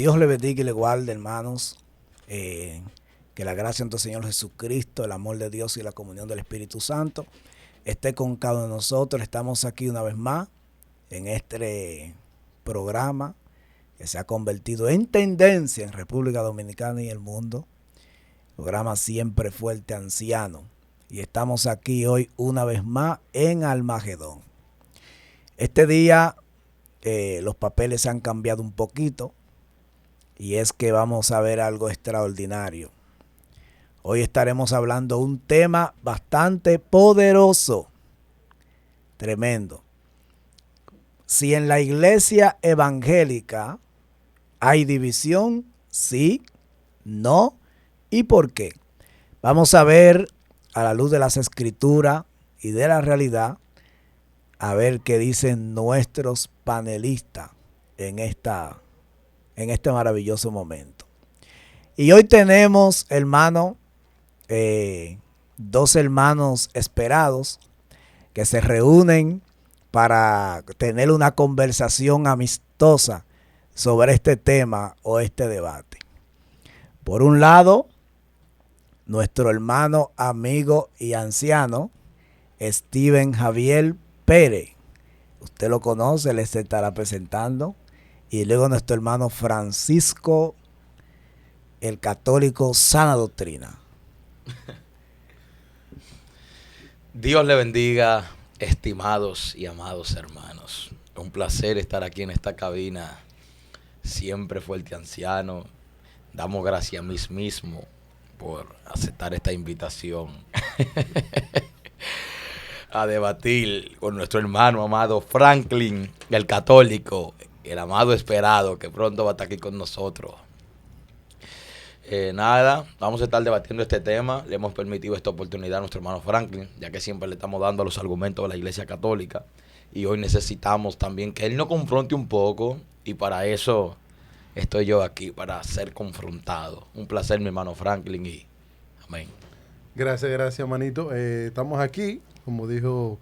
Dios le bendiga y le guarde, hermanos. Que la gracia de nuestro Señor Jesucristo, el amor de Dios y la comunión del Espíritu Santo esté con cada uno de nosotros. Estamos aquí una vez más en este programa que se ha convertido en tendencia en República Dominicana y el mundo. Programa Siempre Fuerte Anciano. Y estamos aquí hoy una vez más en Almagedón. Este día los papeles se han cambiado un poquito. Y es que vamos a ver algo extraordinario. Hoy estaremos hablando de un tema bastante poderoso, tremendo. Si en la iglesia evangélica hay división, sí, no y por qué. Vamos a ver a la luz de las escrituras y de la realidad, a ver qué dicen nuestros panelistas en este maravilloso momento. Y hoy tenemos, hermano, dos hermanos esperados que se reúnen para tener una conversación amistosa sobre este tema o este debate. Por un lado, nuestro hermano, amigo y anciano, Steven Javier Pérez. Usted lo conoce, le estará presentando. Y luego nuestro hermano Francisco, el católico sana doctrina. Dios le bendiga, estimados y amados hermanos. Un placer estar aquí en esta cabina, siempre fuerte anciano. Damos gracias a mí mismo por aceptar esta invitación a debatir con nuestro hermano amado Franklin, el católico, el amado esperado, que pronto va a estar aquí con nosotros. Vamos a estar debatiendo este tema. Le hemos permitido esta oportunidad a nuestro hermano Franklin, ya que siempre le estamos dando los argumentos de la Iglesia Católica. Y hoy necesitamos también que él nos confronte un poco, y para eso estoy yo aquí, para ser confrontado. Un placer, mi hermano Franklin, y amén. Gracias, manito. Estamos aquí, como dijo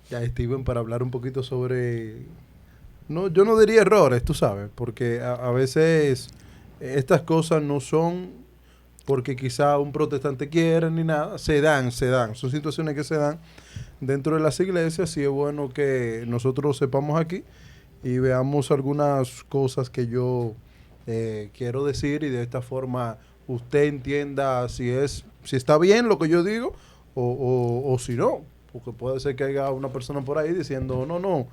ya Steven, para hablar un poquito sobre... No, yo no diría errores, tú sabes, porque a veces estas cosas no son porque quizá un protestante quiera ni nada, se dan, son situaciones que se dan dentro de las iglesias, y es bueno que nosotros sepamos aquí y veamos algunas cosas que yo quiero decir, y de esta forma usted entienda si está bien lo que yo digo o si no, porque puede ser que haya una persona por ahí diciendo no,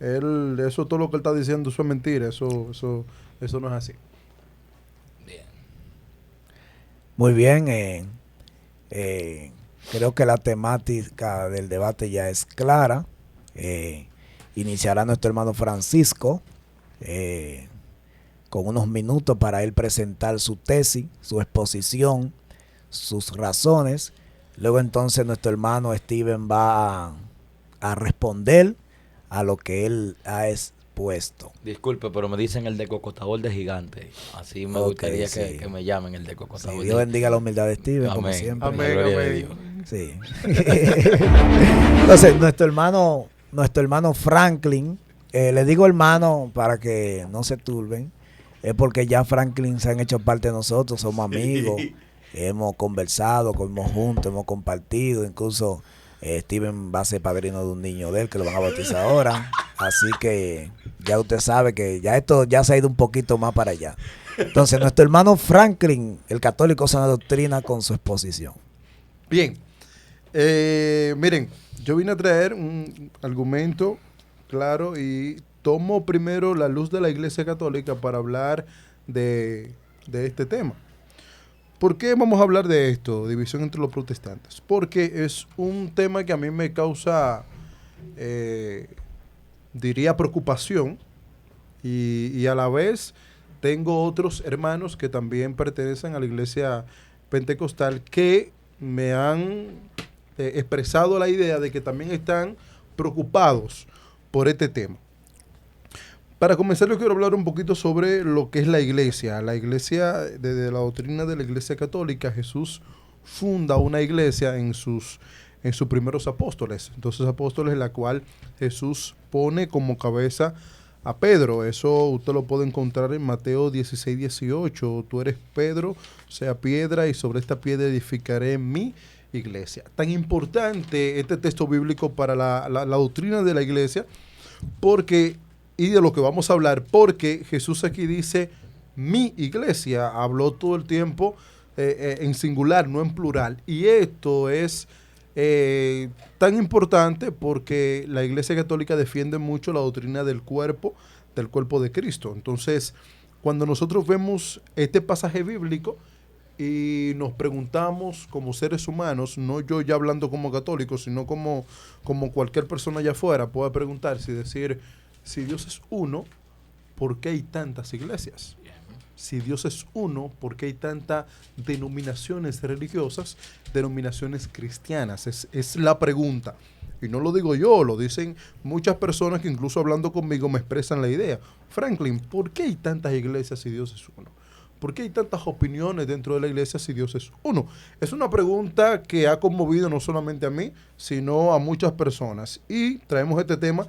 eso todo lo que él está diciendo eso es mentira, eso no es así. Bien. Muy bien, creo que la temática del debate ya es clara. Iniciará nuestro hermano Francisco con unos minutos para él presentar su tesis, su exposición, sus razones. Luego entonces nuestro hermano Steven va a responder a lo que él ha expuesto. Disculpe, pero me dicen el decocotador de gigante. Así me gustaría que me llamen el decocotador. Sí, Dios bendiga la humildad de Steven, amén, como siempre. Amén. Sí. Entonces, nuestro hermano Franklin, le digo hermano para que no se turben, es porque ya Franklin se han hecho parte de nosotros, somos amigos, hemos conversado, comemos juntos, hemos compartido, incluso Steven va a ser padrino de un niño de él que lo van a bautizar ahora, así que ya usted sabe que ya esto ya se ha ido un poquito más para allá. Entonces, nuestro hermano Franklin, el católico sana doctrina, con su exposición. Bien, miren, yo vine a traer un argumento claro y tomo primero la luz de la Iglesia Católica para hablar de este tema. ¿Por qué vamos a hablar de esto, división entre los protestantes? Porque es un tema que a mí me causa, diría, preocupación, y a la vez tengo otros hermanos que también pertenecen a la Iglesia Pentecostal que me han expresado la idea de que también están preocupados por este tema. Para comenzar, yo quiero hablar un poquito sobre lo que es la iglesia. La iglesia, desde la doctrina de la Iglesia Católica, Jesús funda una iglesia en sus primeros apóstoles. Entonces, apóstoles en la cual Jesús pone como cabeza a Pedro. Eso usted lo puede encontrar en Mateo 16, 18. Tú eres Pedro, sea piedra, y sobre esta piedra edificaré mi iglesia. Tan importante este texto bíblico para la doctrina de la iglesia, porque, y de lo que vamos a hablar, porque Jesús aquí dice mi iglesia, habló todo el tiempo en singular, no en plural, y esto es tan importante porque la Iglesia Católica defiende mucho la doctrina del cuerpo de Cristo. Entonces, cuando nosotros vemos este pasaje bíblico y nos preguntamos como seres humanos, no yo ya hablando como católico, sino como cualquier persona allá afuera pueda preguntarse y decir, si Dios es uno, ¿por qué hay tantas iglesias? Si Dios es uno, ¿por qué hay tantas denominaciones religiosas, denominaciones cristianas? Es la pregunta. Y no lo digo yo, lo dicen muchas personas que incluso hablando conmigo me expresan la idea. Franklin, ¿por qué hay tantas iglesias si Dios es uno? ¿Por qué hay tantas opiniones dentro de la iglesia si Dios es uno? Es una pregunta que ha conmovido no solamente a mí, sino a muchas personas. Y traemos este tema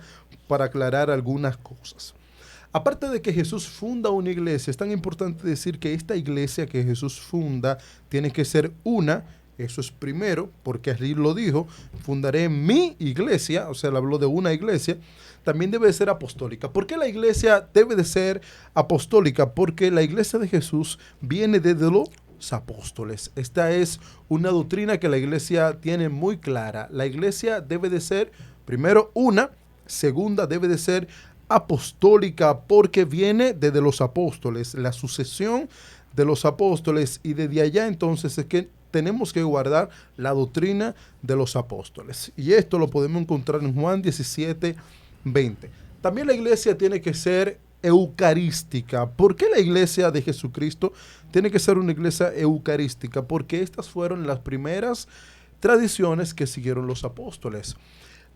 para aclarar algunas cosas. Aparte de que Jesús funda una iglesia, es tan importante decir que esta iglesia que Jesús funda tiene que ser una. Eso es primero, porque así lo dijo, fundaré mi iglesia, o sea, él habló de una iglesia. También debe de ser apostólica. ¿Por qué la iglesia debe de ser apostólica? Porque la iglesia de Jesús viene desde los apóstoles. Esta es una doctrina que la iglesia tiene muy clara. La iglesia debe de ser, primero, una. Segunda, debe de ser apostólica porque viene desde los apóstoles, la sucesión de los apóstoles, y desde allá entonces es que tenemos que guardar la doctrina de los apóstoles. Y esto lo podemos encontrar en Juan 17, 20. También la iglesia tiene que ser eucarística. ¿Por qué la iglesia de Jesucristo tiene que ser una iglesia eucarística? Porque estas fueron las primeras tradiciones que siguieron los apóstoles.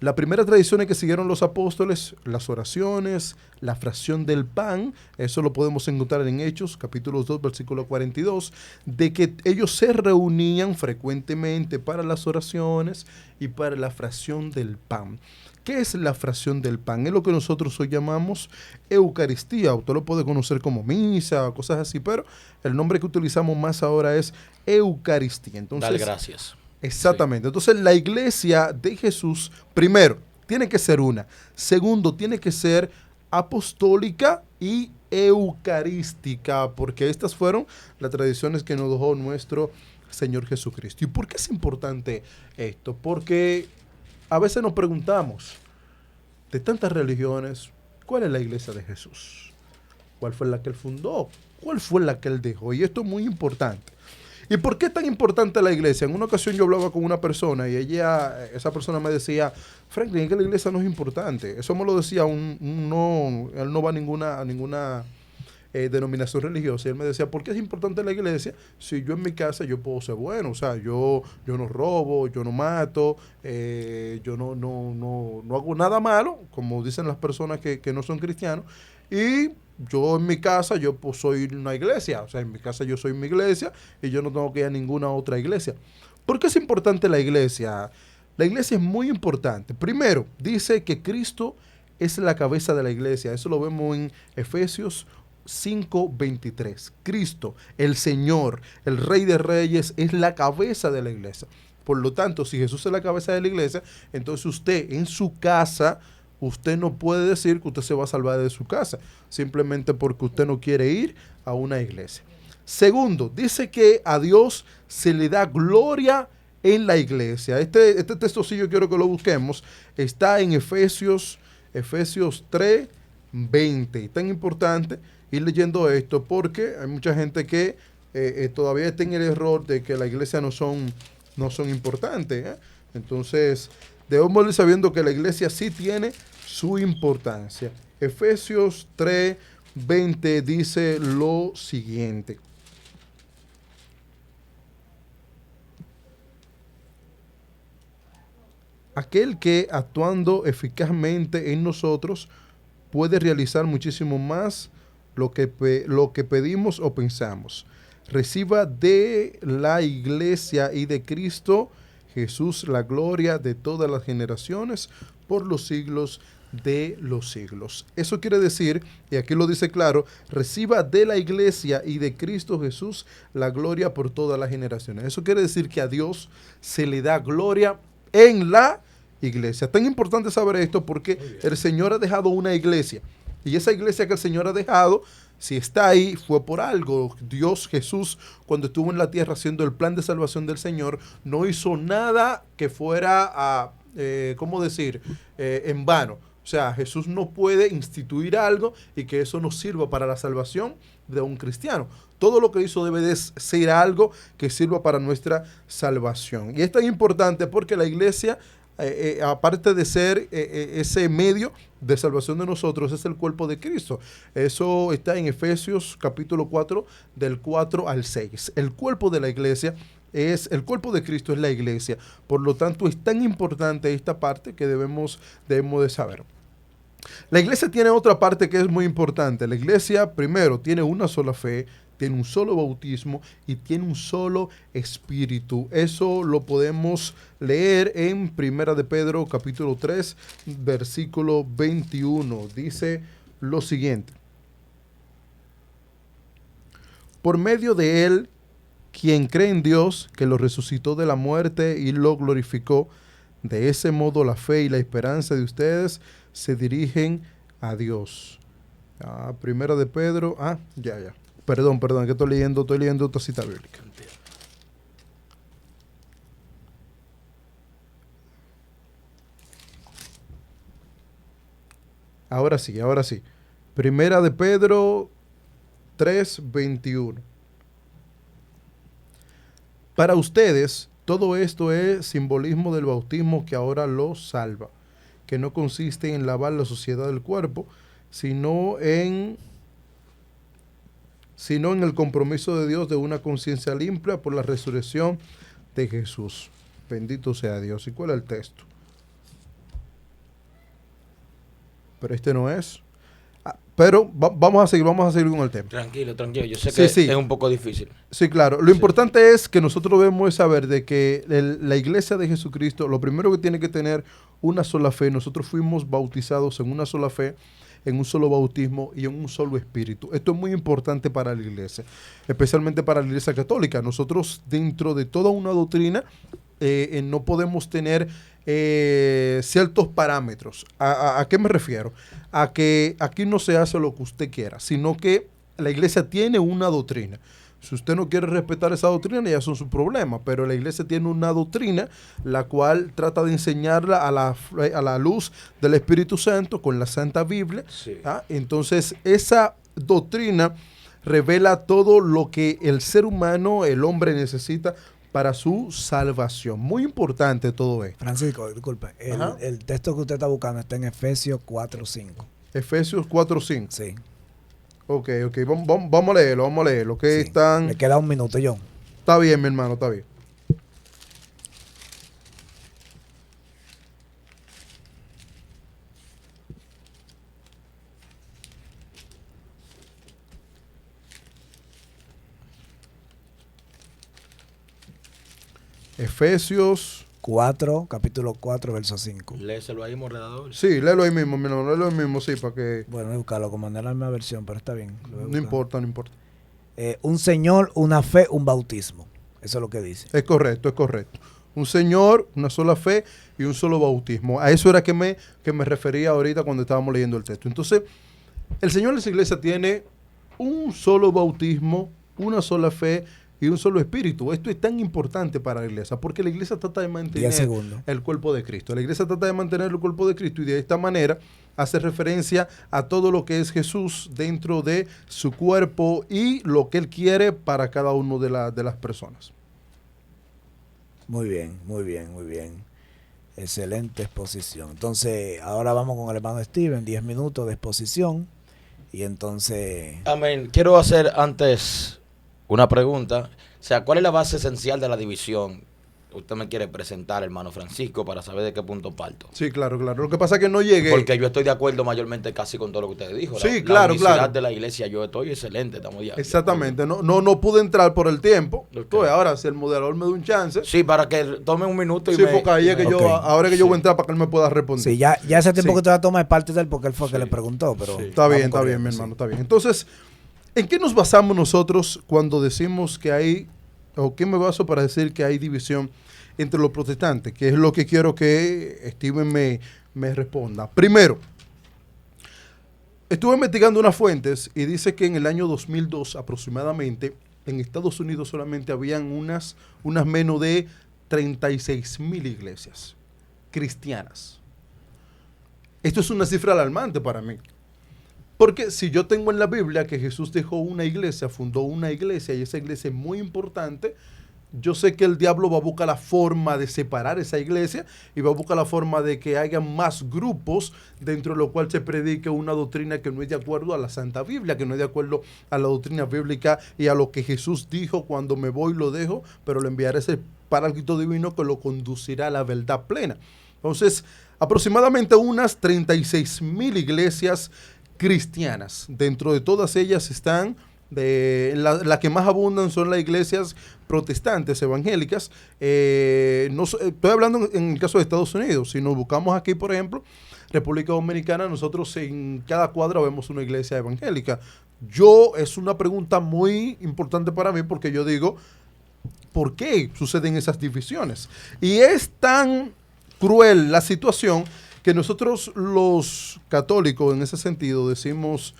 La primera tradición que siguieron los apóstoles, las oraciones, la fracción del pan, eso lo podemos encontrar en Hechos, capítulo 2, versículo 42, de que ellos se reunían frecuentemente para las oraciones y para la fracción del pan. ¿Qué es la fracción del pan? Es lo que nosotros hoy llamamos Eucaristía. Usted lo puede conocer como misa o cosas así, pero el nombre que utilizamos más ahora es Eucaristía. Entonces, Dar gracias. Exactamente. Sí. Entonces, la iglesia de Jesús, primero, tiene que ser una. Segundo, tiene que ser apostólica y eucarística, porque estas fueron las tradiciones que nos dejó nuestro Señor Jesucristo. ¿Y por qué es importante esto? Porque a veces nos preguntamos, de tantas religiones, ¿cuál es la iglesia de Jesús? ¿Cuál fue la que él fundó? ¿Cuál fue la que él dejó? Y esto es muy importante. ¿Y por qué es tan importante la iglesia? En una ocasión yo hablaba con una persona y esa persona me decía, Franklin, es que la iglesia no es importante. Eso me lo decía él no va a ninguna denominación religiosa. Y él me decía, ¿por qué es importante la iglesia? Si yo en mi casa yo puedo ser bueno, o sea, yo no robo, yo no mato, yo no hago nada malo, como dicen las personas que no son cristianos, y yo en mi casa, yo pues soy una iglesia, o sea, en mi casa yo soy mi iglesia y yo no tengo que ir a ninguna otra iglesia. ¿Por qué es importante la iglesia? La iglesia es muy importante. Primero, dice que Cristo es la cabeza de la iglesia. Eso lo vemos en Efesios 5:23. Cristo, el Señor, el Rey de Reyes, es la cabeza de la iglesia. Por lo tanto, si Jesús es la cabeza de la iglesia, entonces usted en su casa, usted no puede decir que usted se va a salvar de su casa, simplemente porque usted no quiere ir a una iglesia. Segundo, dice que a Dios se le da gloria en la iglesia. Este texto, sí, yo quiero que lo busquemos, está en Efesios 3:20. Tan importante ir leyendo esto porque hay mucha gente que todavía está en el error de que la iglesia no son importantes, ¿eh? Entonces, debemos ir sabiendo que la iglesia sí tiene su importancia. Efesios 3:20 dice lo siguiente. Aquel que actuando eficazmente en nosotros puede realizar muchísimo más lo que pedimos o pensamos. Reciba de la iglesia y de Cristo Jesús la gloria de todas las generaciones por los siglos de los siglos. Eso quiere decir, y aquí lo dice claro, reciba de la iglesia y de Cristo Jesús la gloria por todas las generaciones. Eso quiere decir que a Dios se le da gloria en la iglesia. Tan importante saber esto porque el Señor ha dejado una iglesia, y esa iglesia que el Señor ha dejado, si está ahí, fue por algo. Dios, Jesús, cuando estuvo en la tierra haciendo el plan de salvación del Señor, no hizo nada que fuera a, ¿cómo decir?, en vano. O sea, Jesús no puede instituir algo y que eso no sirva para la salvación de un cristiano. Todo lo que hizo debe de ser algo que sirva para nuestra salvación. Y es tan importante porque la iglesia, aparte de ser ese medio de salvación de nosotros, es el cuerpo de Cristo. Eso está en Efesios capítulo 4, del 4 al 6. El cuerpo de la iglesia el cuerpo de Cristo es la iglesia. Por lo tanto, es tan importante esta parte que debemos de saber. La iglesia tiene otra parte que es muy importante. La iglesia, primero, tiene una sola fe, tiene un solo bautismo y tiene un solo espíritu. Eso lo podemos leer en Primera de Pedro, capítulo 3, versículo 21. Dice lo siguiente: por medio de él, quien cree en Dios, que lo resucitó de la muerte y lo glorificó, de ese modo la fe y la esperanza de ustedes se dirigen a Dios. Primera de Pedro, ya. Perdón, que estoy leyendo otra cita bíblica. Ahora sí. Primera de Pedro 3:21. Para ustedes, todo esto es simbolismo del bautismo que ahora los salva, que no consiste en lavar la suciedad del cuerpo, sino en el compromiso de Dios de una conciencia limpia por la resurrección de Jesús. Bendito sea Dios. ¿Y cuál es el texto? Pero este no es. Pero vamos a seguir con el tema. Tranquilo. Yo sé que es un poco difícil. Sí, claro. Lo importante es que nosotros debemos saber de que la iglesia de Jesucristo, lo primero que tiene que tener una sola fe. Nosotros fuimos bautizados en una sola fe, en un solo bautismo y en un solo espíritu. Esto es muy importante para la iglesia, especialmente para la iglesia católica. Nosotros, dentro de toda una doctrina, no podemos tener ciertos parámetros. ¿A qué me refiero? A que aquí no se hace lo que usted quiera, sino que la iglesia tiene una doctrina. Si usted no quiere respetar esa doctrina, ya son sus problemas, pero la iglesia tiene una doctrina la cual trata de enseñarla a la luz del Espíritu Santo con la Santa Biblia. Sí. Entonces, esa doctrina revela todo lo que el ser humano, el hombre, necesita para su salvación. Muy importante todo esto. Francisco, disculpe, el texto que usted está buscando está en Efesios 4:5. Efesios 4:5. Sí. Ok. Vamos a leerlo. Que Sí. están... Le queda un minuto, John. Está bien, mi hermano, está bien. Efesios 4, capítulo 4, verso 5. Léeselo ahí, moderador. Sí, léelo ahí mismo, léelo ahí mismo, sí, para que... Bueno, voy a buscarlo como en la misma versión, pero está bien. No importa. Un Señor, una fe, un bautismo. Eso es lo que dice. Es correcto. Un Señor, una sola fe y un solo bautismo. A eso era que me refería ahorita cuando estábamos leyendo el texto. Entonces, el Señor de esa iglesia tiene un solo bautismo, una sola fe y un solo espíritu. Esto es tan importante para la iglesia, porque la iglesia trata de mantener el cuerpo de Cristo. La iglesia trata de mantener el cuerpo de Cristo y de esta manera hace referencia a todo lo que es Jesús dentro de su cuerpo y lo que Él quiere para cada uno de las personas. Muy bien. Excelente exposición. Entonces, ahora vamos con el hermano Steven, 10 minutos de exposición. Y entonces... Amén. Quiero hacer antes una pregunta. O sea, ¿cuál es la base esencial de la división usted me quiere presentar, hermano Francisco, para saber de qué punto parto. Sí, claro. Lo que pasa es que no llegué. Porque yo estoy de acuerdo mayormente casi con todo lo que usted dijo. Sí, La claro. unicidad de la iglesia, yo estoy excelente, estamos ya. Exactamente. No pude entrar por el tiempo. Ok. Entonces, ahora, si el moderador me da un chance. Sí, para que tome un minuto y Sí, me... porque ahí es que Ok. ahora es que yo voy a entrar para que él me pueda responder. Sí, ya ese tiempo Sí. que usted va a tomar es parte de él porque él fue el que Sí. le preguntó, pero Sí. Está vamos bien, corriendo, mi sí. hermano, está bien. Entonces, ¿en qué nos basamos nosotros cuando decimos que hay, o qué me baso para decir que hay división entre los protestantes? Que es lo que quiero que Steven me responda. Primero, estuve investigando unas fuentes y dice que en el año 2002 aproximadamente, en Estados Unidos solamente habían unas menos de 36,000 iglesias cristianas. Esto es una cifra alarmante para mí. Porque si yo tengo en la Biblia que Jesús dejó una iglesia, fundó una iglesia y esa iglesia es muy importante, yo sé que el diablo va a buscar la forma de separar esa iglesia y va a buscar la forma de que haya más grupos dentro de lo cual se predique una doctrina que no es de acuerdo a la Santa Biblia, que no es de acuerdo a la doctrina bíblica y a lo que Jesús dijo: cuando me voy lo dejo, pero le enviaré ese Paráclito divino que lo conducirá a la verdad plena. Entonces, aproximadamente unas 36,000 iglesias cristianas. Dentro de todas ellas están, la que más abundan son las iglesias protestantes, evangélicas. Estoy hablando en el caso de Estados Unidos. Si nos buscamos aquí, por ejemplo, República Dominicana, nosotros en cada cuadra vemos una iglesia evangélica. Es una pregunta muy importante para mí porque yo digo, ¿por qué suceden esas divisiones? Y es tan cruel la situación que nosotros los católicos en ese sentido decimos: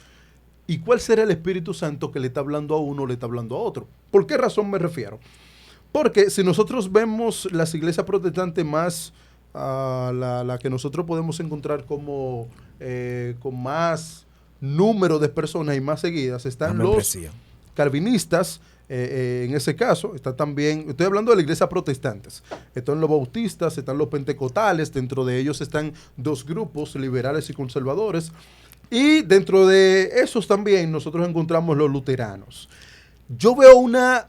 ¿y cuál será el Espíritu Santo que le está hablando a uno o le está hablando a otro? ¿Por qué razón me refiero? Porque si nosotros vemos las iglesias protestantes más, la que nosotros podemos encontrar como con más número de personas y más seguidas, están La los membresía. calvinistas. En ese caso, está también, estoy hablando de la iglesia protestantes, están los bautistas, están los pentecostales, dentro de ellos están dos grupos, liberales y conservadores, y dentro de esos también nosotros encontramos los luteranos. Yo veo una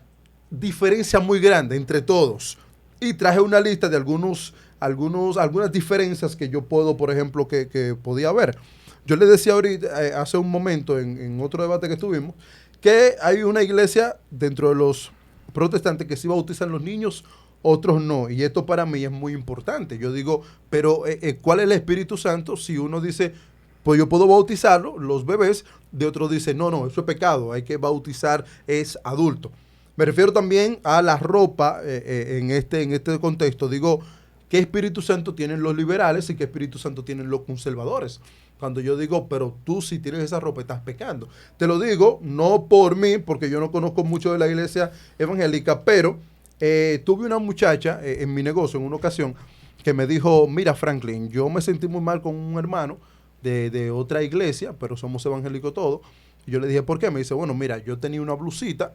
diferencia muy grande entre todos, y traje una lista de algunas diferencias que yo puedo, por ejemplo, que podía ver. Yo le decía ahorita, hace un momento, en otro debate que tuvimos, que hay una iglesia dentro de los protestantes que sí bautizan los niños, otros no. Y esto para mí es muy importante. Yo digo, pero ¿cuál es el Espíritu Santo? Si uno dice, pues yo puedo bautizarlo, los bebés, de otro dice, no, eso es pecado, hay que bautizar es adulto. Me refiero también a la ropa en este contexto. Digo, ¿qué Espíritu Santo tienen los liberales y qué Espíritu Santo tienen los conservadores? Cuando yo digo, pero tú si tienes esa ropa estás pecando. Te lo digo, no por mí, porque yo no conozco mucho de la iglesia evangélica, pero tuve una muchacha en mi negocio en una ocasión que me dijo: mira, Franklin, yo me sentí muy mal con un hermano de otra iglesia, pero somos evangélicos todos. Y yo le dije, ¿por qué? Me dice, bueno, mira, yo tenía una blusita.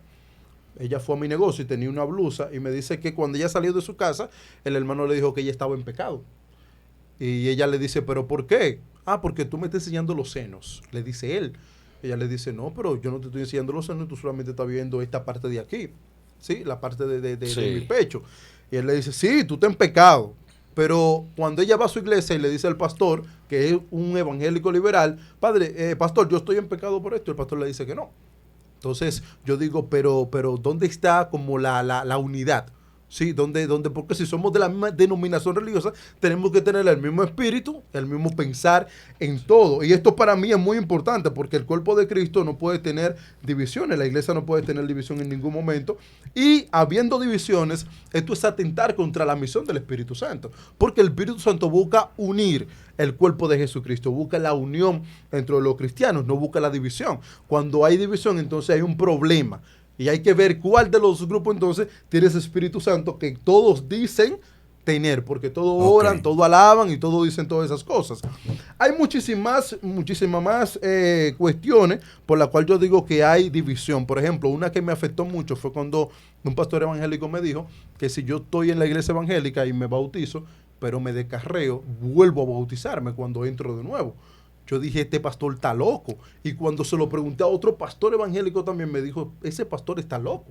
Ella fue a mi negocio y tenía una blusa y me dice que cuando ella salió de su casa, el hermano le dijo que ella estaba en pecado. Y ella le dice, ¿pero por qué? Ah, porque tú me estás enseñando los senos, le dice él. Ella le dice, no, pero yo no te estoy enseñando los senos, tú solamente estás viendo esta parte de aquí, ¿sí? La parte Sí. de mi pecho. Y él le dice, sí, tú estás en pecado. Pero cuando ella va a su iglesia y le dice al pastor, que es un evangélico liberal, padre, pastor, yo estoy en pecado por esto, el pastor le dice que no. Entonces yo digo, pero ¿dónde está como la unidad? Sí, porque si somos de la misma denominación religiosa, tenemos que tener el mismo espíritu, el mismo pensar en todo. Y esto para mí es muy importante, porque el cuerpo de Cristo no puede tener divisiones, la iglesia no puede tener división en ningún momento. Y habiendo divisiones, esto es atentar contra la misión del Espíritu Santo, porque el Espíritu Santo busca unir el cuerpo de Jesucristo, busca la unión entre los cristianos, no busca la división. Cuando hay división, entonces hay un problema. Y hay que ver cuál de los grupos entonces tiene ese Espíritu Santo que todos dicen tener, porque todos oran, todos alaban y todos dicen todas esas cosas. Hay muchísimas más cuestiones por las cuales yo digo que hay división. Por ejemplo, una que me afectó mucho fue cuando un pastor evangélico me dijo que si yo estoy en la iglesia evangélica y me bautizo, pero me descarreo, vuelvo a bautizarme cuando entro de nuevo. Yo dije, este pastor está loco. Y cuando se lo pregunté a otro pastor evangélico también me dijo, ese pastor está loco.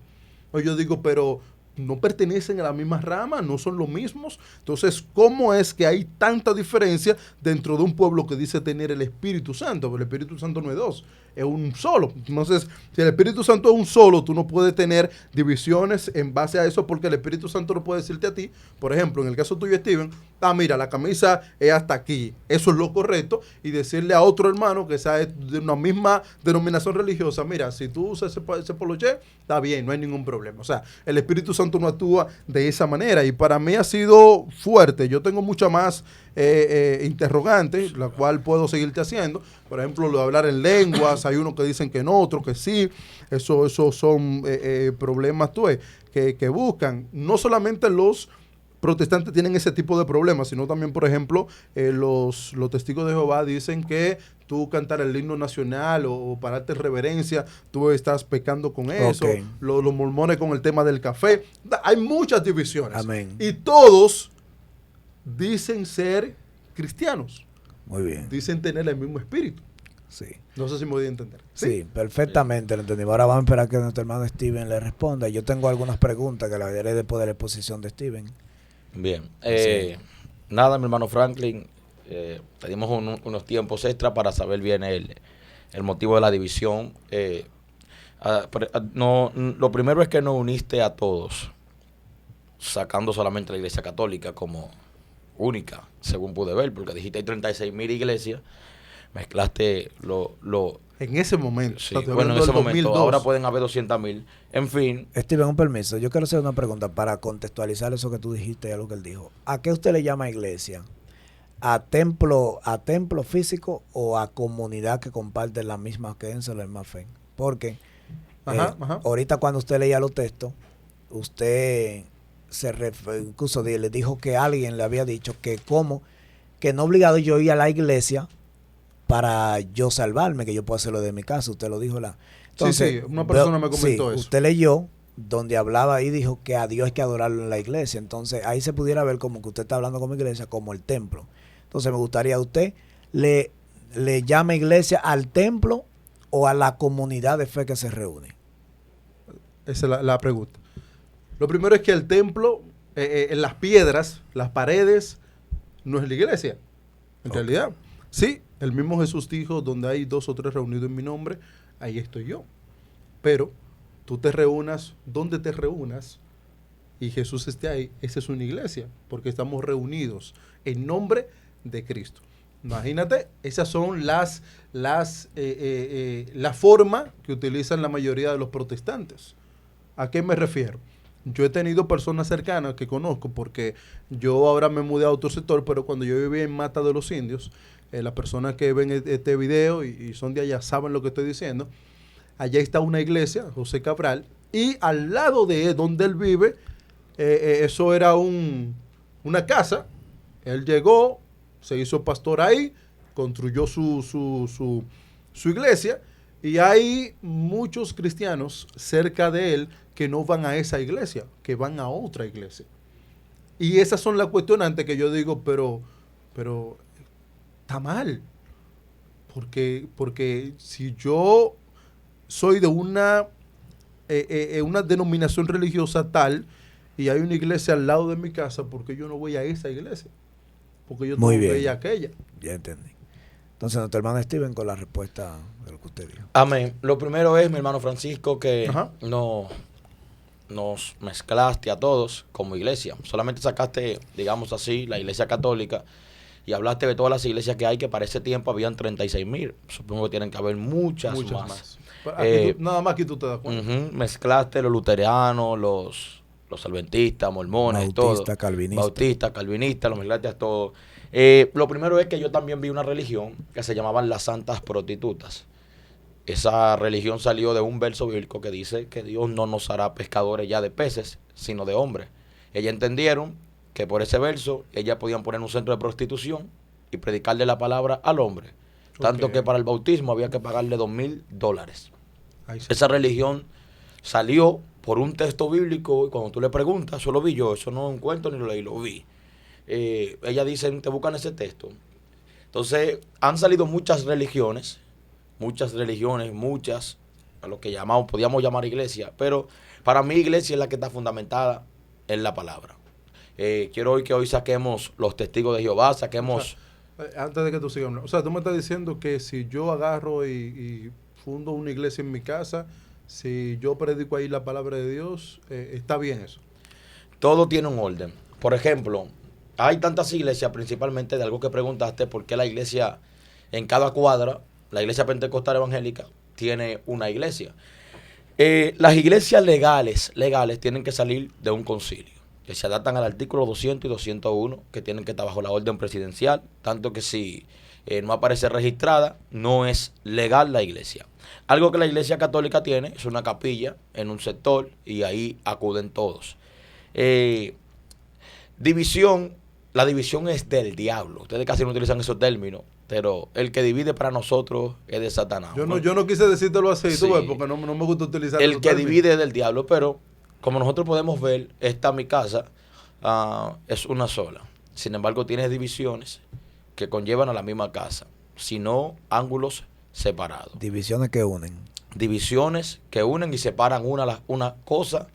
O yo digo, pero no pertenecen a la misma rama, no son los mismos. Entonces, ¿cómo es que hay tanta diferencia dentro de un pueblo que dice tener el Espíritu Santo? Pero el Espíritu Santo no es dos, es un solo. Entonces, si el Espíritu Santo es un solo, tú no puedes tener divisiones en base a eso, porque el Espíritu Santo no puede decirte a ti, por ejemplo, en el caso tuyo, Steven, mira, la camisa es hasta aquí, eso es lo correcto, y decirle a otro hermano que sea de una misma denominación religiosa, mira, si tú usas ese poloché, está bien, no hay ningún problema. O sea, el Espíritu Santo no actúa de esa manera, y para mí ha sido fuerte. Yo tengo mucha más interrogantes, la cual puedo seguirte haciendo. Por ejemplo, lo de hablar en lenguas, hay unos que dicen que no, otros que sí. Eso son problemas que buscan. No solamente los protestantes tienen ese tipo de problemas, sino también, por ejemplo, los testigos de Jehová dicen que tú cantar el himno nacional o pararte en reverencia, tú estás pecando con eso. Okay. Los mormones con el tema del café. Hay muchas divisiones. Amén. Y todos dicen ser cristianos. Muy bien. Dicen tener el mismo espíritu. Sí. No sé si me voy a entender. Sí, perfectamente lo entendimos. Ahora vamos a esperar que nuestro hermano Steven le responda. Yo tengo algunas preguntas que las haré después de la exposición de Steven. Bien. Nada, mi hermano Franklin, pedimos unos tiempos extra para saber bien el motivo de la división. Lo primero es que nos uniste a todos, sacando solamente la Iglesia Católica como única, según pude ver, porque dijiste hay 36,000 iglesias, mezclaste en ese momento. Sí, bueno, en ese momento, ahora pueden haber 200,000. En fin. Steven, un permiso. Yo quiero hacer una pregunta para contextualizar eso que tú dijiste y a lo que él dijo. ¿A qué usted le llama iglesia? ¿A templo físico o a comunidad que comparte la misma creencia, la misma fe? Porque ahorita cuando usted leía los textos, usted incluso le dijo que alguien le había dicho que no obligado yo ir a la iglesia para yo salvarme, que yo puedo hacerlo de mi casa. Usted lo dijo. Entonces, sí, una persona me comentó eso. Usted leyó donde hablaba y dijo que a Dios hay que adorarlo en la iglesia. Entonces, ahí se pudiera ver como que usted está hablando como iglesia, como el templo. Entonces, me gustaría usted le llame iglesia al templo o a la comunidad de fe que se reúne. Esa es la pregunta. Lo primero es que el templo, en las piedras, las paredes, no es la iglesia. En realidad, sí, el mismo Jesús dijo, donde hay 2 o 3 reunidos en mi nombre, ahí estoy yo. Pero tú te reúnas, donde te reúnas, y Jesús esté ahí, esa es una iglesia, porque estamos reunidos en nombre de Cristo. Imagínate, esas son la forma que utilizan la mayoría de los protestantes. ¿A qué me refiero? Yo he tenido personas cercanas que conozco, porque yo ahora me mudé a otro sector, pero cuando yo vivía en Mata de los Indios, las personas que ven este video y son de allá saben lo que estoy diciendo. Allá está una iglesia, José Cabral, y al lado de donde él vive, eso era una casa. Él llegó, se hizo pastor ahí, construyó su iglesia, y hay muchos cristianos cerca de él que no van a esa iglesia, que van a otra iglesia. Y esas son las cuestionantes que yo digo, pero está mal. Porque si yo soy de una denominación religiosa tal y hay una iglesia al lado de mi casa, ¿por qué yo no voy a esa iglesia? Porque yo tengo que ir a aquella. Ya entendí. Entonces, nuestro hermano Steven con la respuesta de lo que usted dijo. Amén. Lo primero es, mi hermano Francisco, que nos mezclaste a todos como iglesia. Solamente sacaste, digamos así, la iglesia católica y hablaste de todas las iglesias que hay, que para ese tiempo habían 36,000. Supongo que tienen que haber muchas más. Nada más que tú te das cuenta. Mezclaste los luteranos, los adventistas, mormones, Bautista, calvinista. Bautista, calvinista, los mezclaste a todos. Lo primero es que yo también vi una religión que se llamaban las santas prostitutas. Esa religión salió de un verso bíblico que dice que Dios no nos hará pescadores ya de peces, sino de hombres. Ellas entendieron que por ese verso ellas podían poner un centro de prostitución y predicarle la palabra al hombre. Tanto que para el bautismo había que pagarle $2,000. Sí. Esa religión salió por un texto bíblico y cuando tú le preguntas, eso lo vi yo, eso no encuentro ni lo leí, lo vi. Ellas dicen, te buscan ese texto. Entonces, han salido muchas religiones, a lo que podíamos llamar iglesia, pero para mí iglesia es la que está fundamentada en la palabra. Quiero que hoy saquemos los testigos de Jehová, saquemos... Antes de que tú sigas, o sea, tú me estás diciendo que si yo agarro y fundo una iglesia en mi casa, si yo predico ahí la palabra de Dios, está bien eso. Todo tiene un orden. Por ejemplo, hay tantas iglesias, principalmente de algo que preguntaste, ¿por qué la iglesia en cada cuadra, la iglesia pentecostal evangélica, tiene una iglesia? Las iglesias legales tienen que salir de un concilio, que se adaptan al artículo 200 y 201, que tienen que estar bajo la orden presidencial, tanto que si no aparece registrada, no es legal la iglesia. Algo que la iglesia católica tiene es una capilla en un sector y ahí acuden todos. La división es del diablo. Ustedes casi no utilizan esos términos, pero el que divide para nosotros es de Satanás. Yo no quise decírtelo así, Sí. tú ves, porque no me gusta utilizar El esos que términos. divide es del diablo, pero como nosotros podemos ver, mi casa es una sola. Sin embargo, tiene divisiones que conllevan a la misma casa, sino ángulos separados. Divisiones que unen. Divisiones que unen y separan una cosa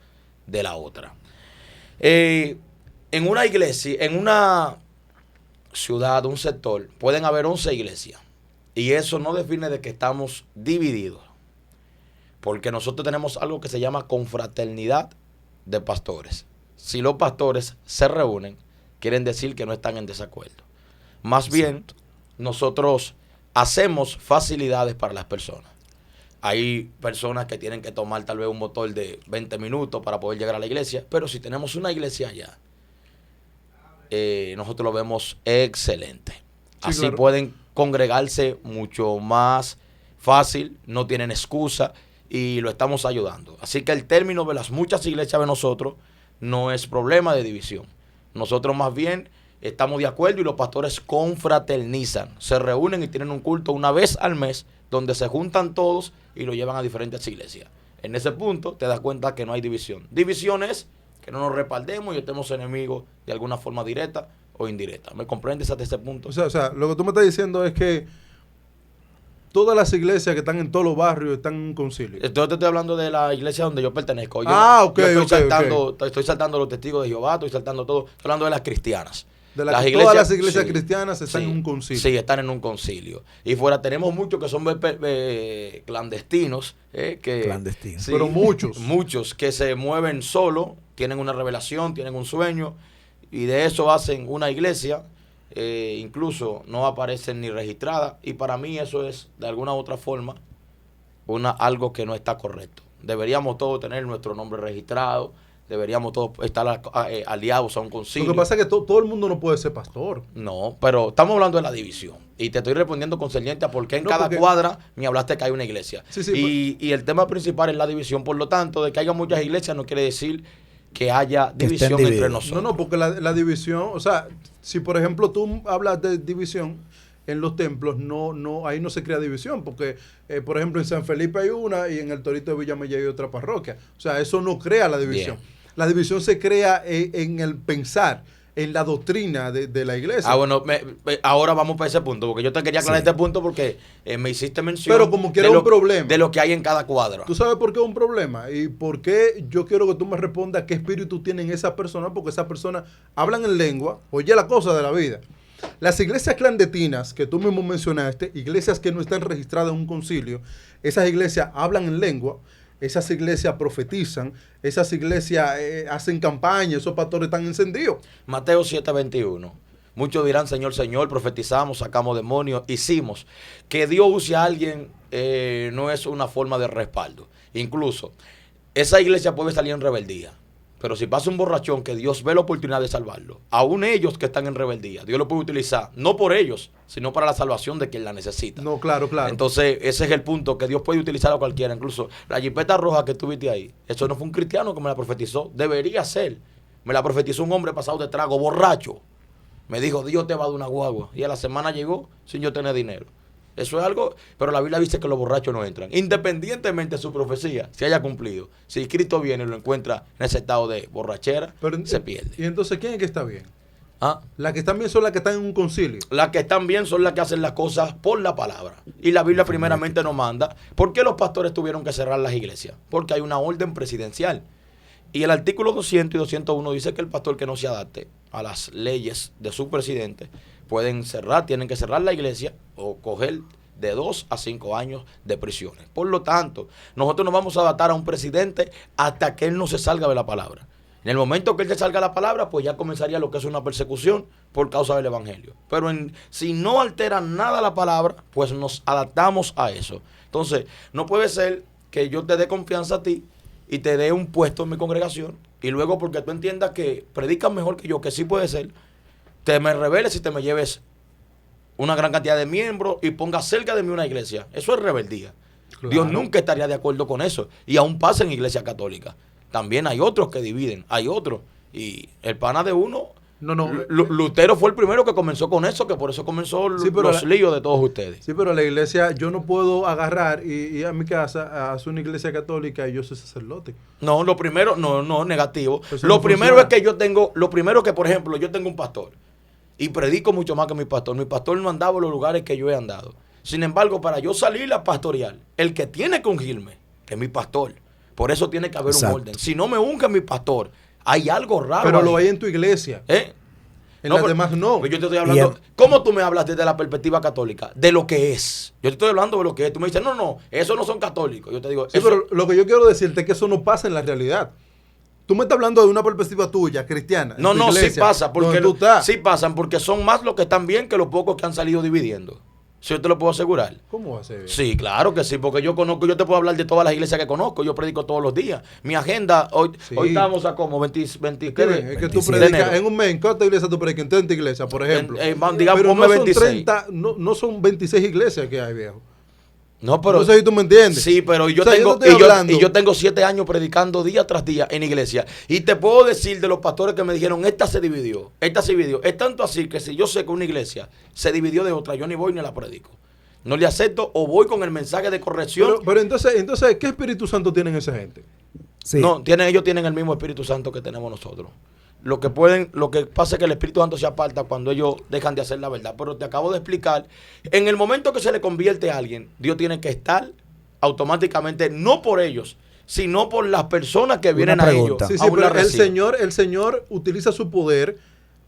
de la otra. En una iglesia, en una ciudad, un sector, pueden haber 11 iglesias. Y eso no define de que estamos divididos. Porque nosotros tenemos algo que se llama confraternidad de pastores. Si los pastores se reúnen, quieren decir que no están en desacuerdo. Más bien, nosotros hacemos facilidades para las personas. Hay personas que tienen que tomar tal vez un motor de 20 minutos para poder llegar a la iglesia, pero si tenemos una iglesia allá, nosotros lo vemos excelente. Sí, así claro. pueden congregarse mucho más fácil, no tienen excusa y lo estamos ayudando. Así que el término de las muchas iglesias de nosotros no es problema de división. Nosotros más bien estamos de acuerdo y los pastores confraternizan, se reúnen y tienen un culto una vez al mes donde se juntan todos y lo llevan a diferentes iglesias. En ese punto te das cuenta que no hay división. División es que no nos respaldemos y estemos enemigos de alguna forma directa o indirecta. ¿Me comprendes hasta ese punto? O sea, lo que tú me estás diciendo es que todas las iglesias que están en todos los barrios están en un concilio. Entonces te estoy hablando de la iglesia donde yo pertenezco. Ok, yo ok. estoy saltando los testigos de Jehová, estoy saltando todo. Estoy hablando de las cristianas. Todas las iglesias cristianas están en un concilio. Sí, están en un concilio. Y fuera tenemos muchos que son clandestinos. Clandestinos. Sí, Pero muchos. Muchos que se mueven solo, tienen una revelación, tienen un sueño, y de eso hacen una iglesia. Incluso no aparecen ni registradas. Y para mí eso es, de alguna u otra forma, algo que no está correcto. Deberíamos todos tener nuestro nombre registrado. Deberíamos todos estar aliados a un concilio. Lo que pasa es que todo el mundo no puede ser pastor. No, pero estamos hablando de la división. Y te estoy respondiendo concerniente a por qué en cada cuadra me hablaste que hay una iglesia. Sí, y el tema principal es la división. Por lo tanto, de que haya muchas iglesias no quiere decir que haya Que estén división entre divididos. nosotros. No, porque la división, o sea, si por ejemplo tú hablas de división en los templos, ahí no se crea división, porque por ejemplo en San Felipe hay una y en el Torito de Villamella hay otra parroquia. O sea, eso no crea la división. Bien. La división se crea en el pensar, en la doctrina de la iglesia. Bueno, ahora vamos para ese punto, porque yo te quería aclarar Sí. este punto porque me hiciste mención. Pero como quiera de un problema. De lo que hay en cada cuadra. ¿Tú sabes por qué es un problema? Y por qué yo quiero que tú me respondas qué espíritu tienen esas personas, porque esas personas hablan en lengua, oye la cosa de la vida. Las iglesias clandestinas que tú mismo mencionaste, iglesias que no están registradas en un concilio, esas iglesias hablan en lengua, esas iglesias profetizan, esas iglesias hacen campaña, esos pastores están encendidos. Mateo 7:21. Muchos dirán, Señor, Señor, profetizamos, sacamos demonios, hicimos. Que Dios use a alguien no es una forma de respaldo. Incluso, esa iglesia puede salir en rebeldía. Pero si pasa un borrachón que Dios ve la oportunidad de salvarlo, aún ellos que están en rebeldía, Dios lo puede utilizar, no por ellos, sino para la salvación de quien la necesita. No, claro. Entonces, ese es el punto, que Dios puede utilizar a cualquiera. Incluso la jipeta roja que tuviste ahí, eso no fue un cristiano que me la profetizó, debería ser. Me la profetizó un hombre pasado de trago, borracho. Me dijo, Dios te va a dar una guagua. Y a la semana llegó sin yo tener dinero. Eso es algo, pero la Biblia dice que los borrachos no entran. Independientemente de su profecía, si haya cumplido. Si Cristo viene y lo encuentra en ese estado de borrachera, Pero, se pierde. Y entonces, ¿quién es que está bien? ¿Ah? Las que están bien son las que están en un concilio. Las que están bien son las que hacen las cosas por la palabra. Y la Biblia primeramente nos manda. ¿Por qué los pastores tuvieron que cerrar las iglesias? Porque hay una orden presidencial. Y el artículo 200 y 201 dice que el pastor que no se adapte a las leyes de su presidente tienen que cerrar la iglesia o coger de 2 a 5 años de prisiones. Por lo tanto, nosotros nos vamos a adaptar a un presidente hasta que él no se salga de la palabra. En el momento que él se salga de la palabra, pues ya comenzaría lo que es una persecución por causa del evangelio. Pero si no altera nada la palabra, pues nos adaptamos a eso. Entonces, no puede ser que yo te dé confianza a ti y te dé un puesto en mi congregación y luego porque tú entiendas que predicas mejor que yo, que sí puede ser, te me rebeles y te me lleves una gran cantidad de miembros y pongas cerca de mí una iglesia. Eso es rebeldía. Claro. Dios nunca estaría de acuerdo con eso. Y aún pasa en iglesia católica. También hay otros que dividen, hay otros. Y el pana de uno, Lutero fue el primero que comenzó con eso, que por eso comenzó los líos de todos ustedes. Sí, pero la iglesia, yo no puedo agarrar y ir a mi casa a hacer una iglesia católica y yo soy sacerdote. No, lo primero, no, negativo. Lo primero es que por ejemplo, yo tengo un pastor y predico mucho más que mi pastor. Mi pastor no andaba en los lugares que yo he andado. Sin embargo, para yo salir a pastorear, el que tiene que ungirme es mi pastor. Por eso tiene que haber un orden. Si no me unge mi pastor, hay algo raro. Pero ahí lo hay en tu iglesia. En las demás no. Pues yo te estoy hablando. ¿Cómo tú me hablas desde la perspectiva católica? De lo que es. Yo te estoy hablando de lo que es. Tú me dices, no, esos no son católicos. Yo te digo, sí, pero lo que yo quiero decirte es que eso no pasa en la realidad. Tú me estás hablando de una perspectiva tuya, cristiana. No, iglesia, sí pasa. Sí pasan, porque son más los que están bien que los pocos que han salido dividiendo. Si yo te lo puedo asegurar. ¿Cómo va a ser? Sí, claro que sí, porque yo te puedo hablar de todas las iglesias que conozco, yo predico todos los días. Mi agenda, hoy estamos a como 20 es que tú predicas en un mes, ¿en cuántas iglesias tú predicas? En 30 iglesias, por ejemplo. Digamos, pero no 26. No son 26 iglesias que hay, viejo. No, pero... No sé si tú me entiendes. Sí, pero yo tengo 7 años predicando día tras día en iglesia. Y te puedo decir de los pastores que me dijeron, esta se dividió. Es tanto así que si yo sé que una iglesia se dividió de otra, yo ni voy ni la predico. No le acepto o voy con el mensaje de corrección. Pero entonces, ¿qué Espíritu Santo tienen esa gente? Sí. No, ellos tienen el mismo Espíritu Santo que tenemos nosotros. Lo que pasa es que el Espíritu Santo se aparta cuando ellos dejan de hacer la verdad. Pero te acabo de explicar, en el momento que se le convierte a alguien, Dios tiene que estar automáticamente, no por ellos, sino por las personas que vienen a ellos. Sí, pero el Señor utiliza su poder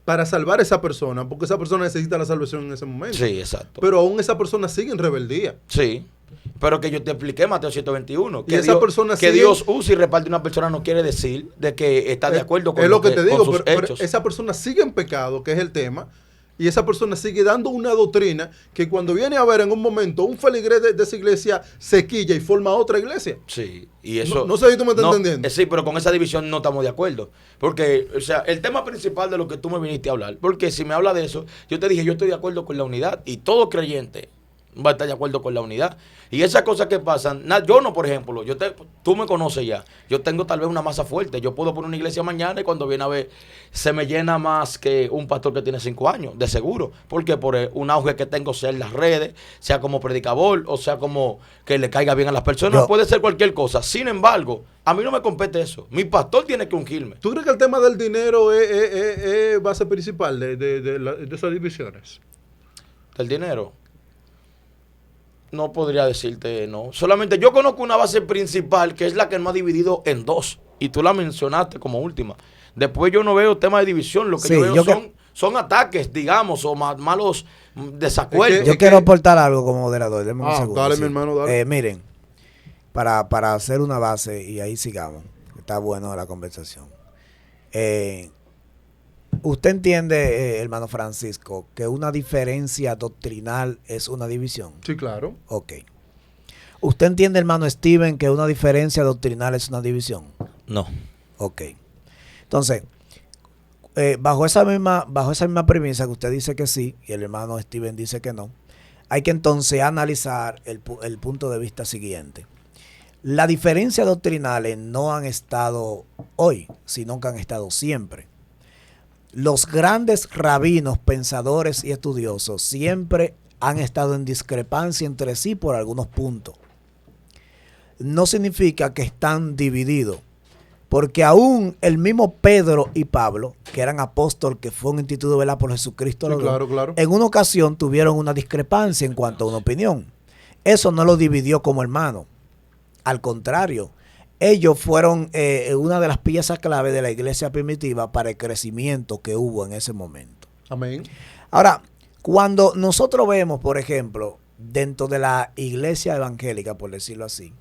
para salvar a esa persona, porque esa persona necesita la salvación en ese momento. Sí, exacto. Pero aún esa persona sigue en rebeldía. Sí. Pero que yo te expliqué Mateo 121, que, Dios usa y reparte una persona no quiere decir de que está de acuerdo con, es lo que te digo, sus hechos. Pero esa persona sigue en pecado, que es el tema, y esa persona sigue dando una doctrina que cuando viene a ver en un momento un feligrés de esa iglesia se quilla y forma otra iglesia. Sí, y eso... No sé si tú me estás entendiendo. Sí, pero con esa división no estamos de acuerdo. Porque, o sea, el tema principal de lo que tú me viniste a hablar, porque si me habla de eso, yo te dije, yo estoy de acuerdo con la unidad y todo creyente va a estar de acuerdo con la unidad. Y esas cosas que pasan, yo no, por ejemplo, tú me conoces ya, yo tengo tal vez una masa fuerte, yo puedo poner una iglesia mañana y cuando viene a ver, se me llena más que un pastor que tiene 5 años, de seguro, porque por un auge que tengo, sea en las redes, sea como predicador, o sea como que le caiga bien a las personas, puede ser cualquier cosa. Sin embargo, a mí no me compete eso, mi pastor tiene que ungirme. ¿Tú crees que el tema del dinero es base principal de esas divisiones? ¿Del dinero? No podría decirte no. Solamente yo conozco una base principal que es la que nos ha dividido en 2. Y tú la mencionaste como última. Después yo no veo tema de división. Lo que yo veo son ataques, digamos, o malos desacuerdos. Yo quiero aportar algo como moderador. Deme un segundo. Dale, mi hermano, dale. Miren, para hacer una base y ahí sigamos. Está bueno la conversación. ¿Usted entiende, hermano Francisco, que una diferencia doctrinal es una división? Sí, claro. Ok. ¿Usted entiende, hermano Steven, que una diferencia doctrinal es una división? No. Ok. Entonces, bajo esa misma premisa que usted dice que sí, y el hermano Steven dice que no, hay que entonces analizar el punto de vista siguiente. Las diferencias doctrinales no han estado hoy, sino que han estado siempre. Los grandes rabinos, pensadores y estudiosos siempre han estado en discrepancia entre sí por algunos puntos. No significa que están divididos, Porque aún el mismo Pedro y Pablo, que eran apóstoles, que fue un instituto, ¿verdad?, por Jesucristo, Sí, los dos, claro, claro. en una ocasión tuvieron una discrepancia en cuanto a una opinión. Eso no lo dividió como hermano. Al contrario, ellos fueron una de las piezas clave de la iglesia primitiva para el crecimiento que hubo en ese momento. Amén. Ahora, cuando nosotros vemos, por ejemplo, dentro de la iglesia evangélica, por decirlo así,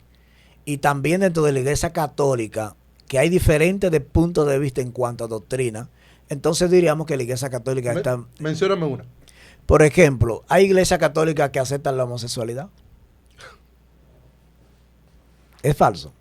y también dentro de la iglesia católica, que hay diferentes puntos de vista en cuanto a doctrina, entonces diríamos que la iglesia católica está... Mencióname una. Por ejemplo, hay iglesias católicas que aceptan la homosexualidad. Es falso.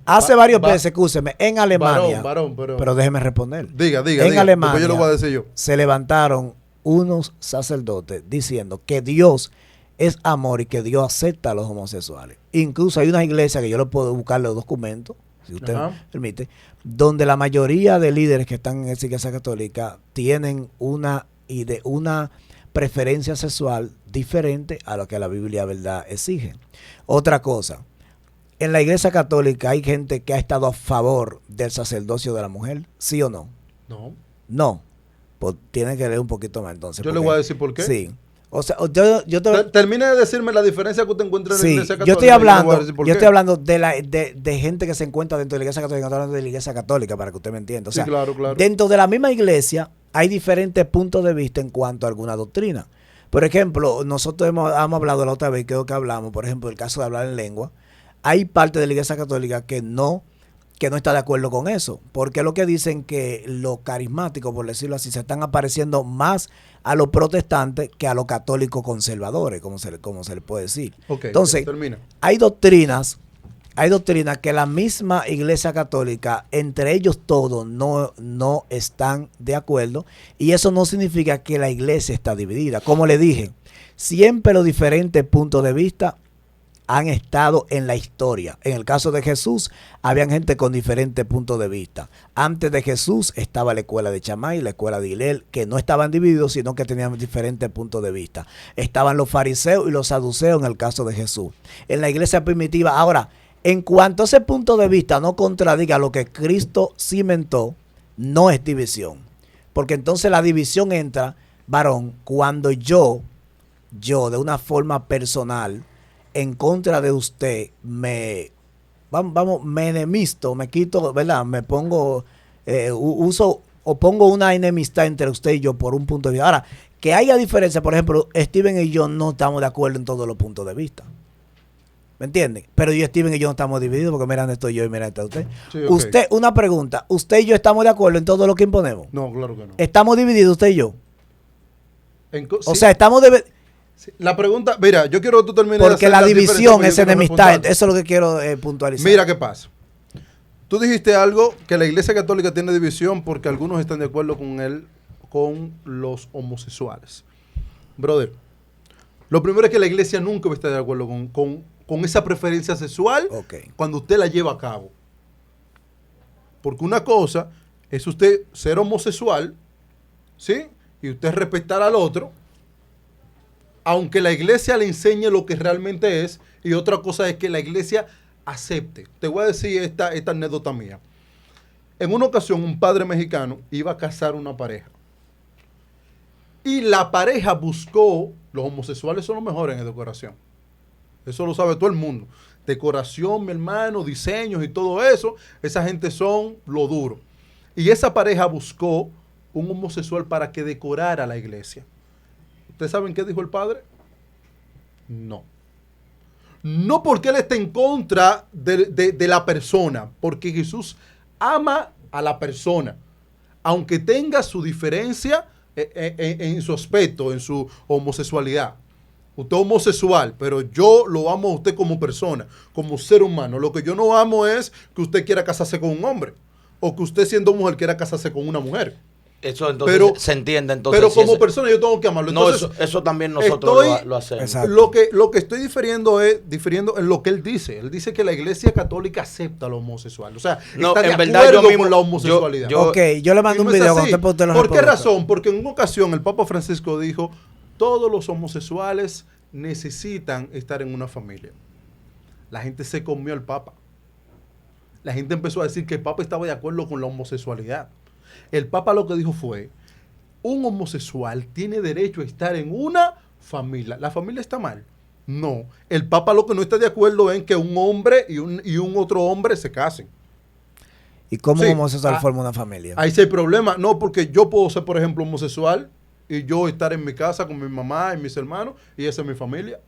Hace varios meses, escúcheme, en Alemania, pero déjeme responder. Diga. En Alemania, Después yo lo voy a decir yo. se levantaron unos sacerdotes diciendo que Dios es amor y que Dios acepta a los homosexuales. Incluso hay una iglesia que yo le puedo buscar los documentos, si usted me permite, donde la mayoría de líderes que están en esa iglesia católica tienen una preferencia sexual diferente a lo que la Biblia, verdad, exige. Otra cosa, en la iglesia católica hay gente que ha estado a favor del sacerdocio de la mujer, ¿sí o no? No. No. Pues tiene que leer un poquito más entonces. Yo le voy a decir por qué. Sí. O sea, yo termine de decirme la diferencia que usted encuentra en la iglesia católica. Yo estoy hablando de gente que se encuentra dentro de la iglesia católica, no estoy hablando de la iglesia católica, para que usted me entienda. O sea, sí, claro. Dentro de la misma iglesia hay diferentes puntos de vista en cuanto a alguna doctrina. Por ejemplo, nosotros hemos hablado la otra vez, creo que hablamos, por ejemplo, el caso de hablar en lengua. Hay parte de la iglesia católica que no está de acuerdo con eso, porque lo que dicen que los carismáticos, por decirlo así, se están apareciendo más a los protestantes que a los católicos conservadores, como se le puede decir. Entonces, hay doctrinas que la misma iglesia católica, entre ellos todos, no están de acuerdo, y eso no significa que la iglesia está dividida. Como le dije, siempre los diferentes puntos de vista han estado en la historia. En el caso de Jesús, habían gente con diferentes puntos de vista. Antes de Jesús estaba la escuela de Shammai y la escuela de Hillel, que no estaban divididos, sino que tenían diferentes puntos de vista. Estaban los fariseos y los saduceos en el caso de Jesús. En la iglesia primitiva, ahora, en cuanto a ese punto de vista no contradiga lo que Cristo cimentó, no es división. Porque entonces la división entra, varón, cuando yo de una forma personal, en contra de usted, me enemisto, me quito, ¿verdad? Me pongo, pongo una enemistad entre usted y yo por un punto de vista. Ahora, que haya diferencia, por ejemplo, Steven y yo no estamos de acuerdo en todos los puntos de vista. ¿Me entienden? Pero Steven y yo no estamos divididos porque mira, estoy yo y mira, está usted. Sí, okay. Usted, una pregunta, ¿usted y yo estamos de acuerdo en todo lo que imponemos? No, claro que no. ¿Estamos divididos usted y yo? O sea, estamos de... La pregunta, mira, yo quiero que tú termines porque la división es enemistad, eso es lo que quiero puntualizar. Mira qué pasa. Tú dijiste algo, que la iglesia católica tiene división porque algunos están de acuerdo con los homosexuales. Brother, lo primero es que la iglesia nunca va a estar de acuerdo con esa preferencia sexual cuando usted la lleva a cabo. Porque una cosa es usted ser homosexual, ¿sí? Y usted respetar al otro, aunque la iglesia le enseñe lo que realmente es, y otra cosa es que la iglesia acepte. Te voy a decir esta anécdota mía. En una ocasión, un padre mexicano iba a casar una pareja. Y la pareja buscó, los homosexuales son los mejores en decoración. Eso lo sabe todo el mundo. Decoración, mi hermano, diseños y todo eso, esa gente son lo duro. Y esa pareja buscó un homosexual para que decorara la iglesia. ¿Ustedes saben qué dijo el padre? No. No porque él esté en contra de la persona, porque Jesús ama a la persona, aunque tenga su diferencia en su aspecto, en su homosexualidad. Usted es homosexual, pero yo lo amo a usted como persona, como ser humano. Lo que yo no amo es que usted quiera casarse con un hombre, o que usted siendo mujer quiera casarse con una mujer. Eso entonces se entiende entonces. Pero como persona yo tengo que amarlo. Entonces, no, eso también nosotros lo hacemos. Lo que estoy difiriendo en lo que él dice. Él dice que la iglesia católica acepta lo homosexual. O sea, está de acuerdo con la homosexualidad. Yo le mando un video. ¿Por qué razón? Porque en una ocasión el Papa Francisco dijo, todos los homosexuales necesitan estar en una familia. La gente se comió al Papa. la gente empezó a decir que el Papa estaba de acuerdo con la homosexualidad. El Papa lo que dijo fue, un homosexual tiene derecho a estar en una familia. ¿La familia está mal? No. El Papa lo que no está de acuerdo es que un hombre y un otro hombre se casen. ¿Y cómo Sí, un homosexual forma una familia? Ahí sí hay problema. No, porque yo puedo ser, por ejemplo, homosexual y yo estar en mi casa con mi mamá y mis hermanos y esa es mi familia.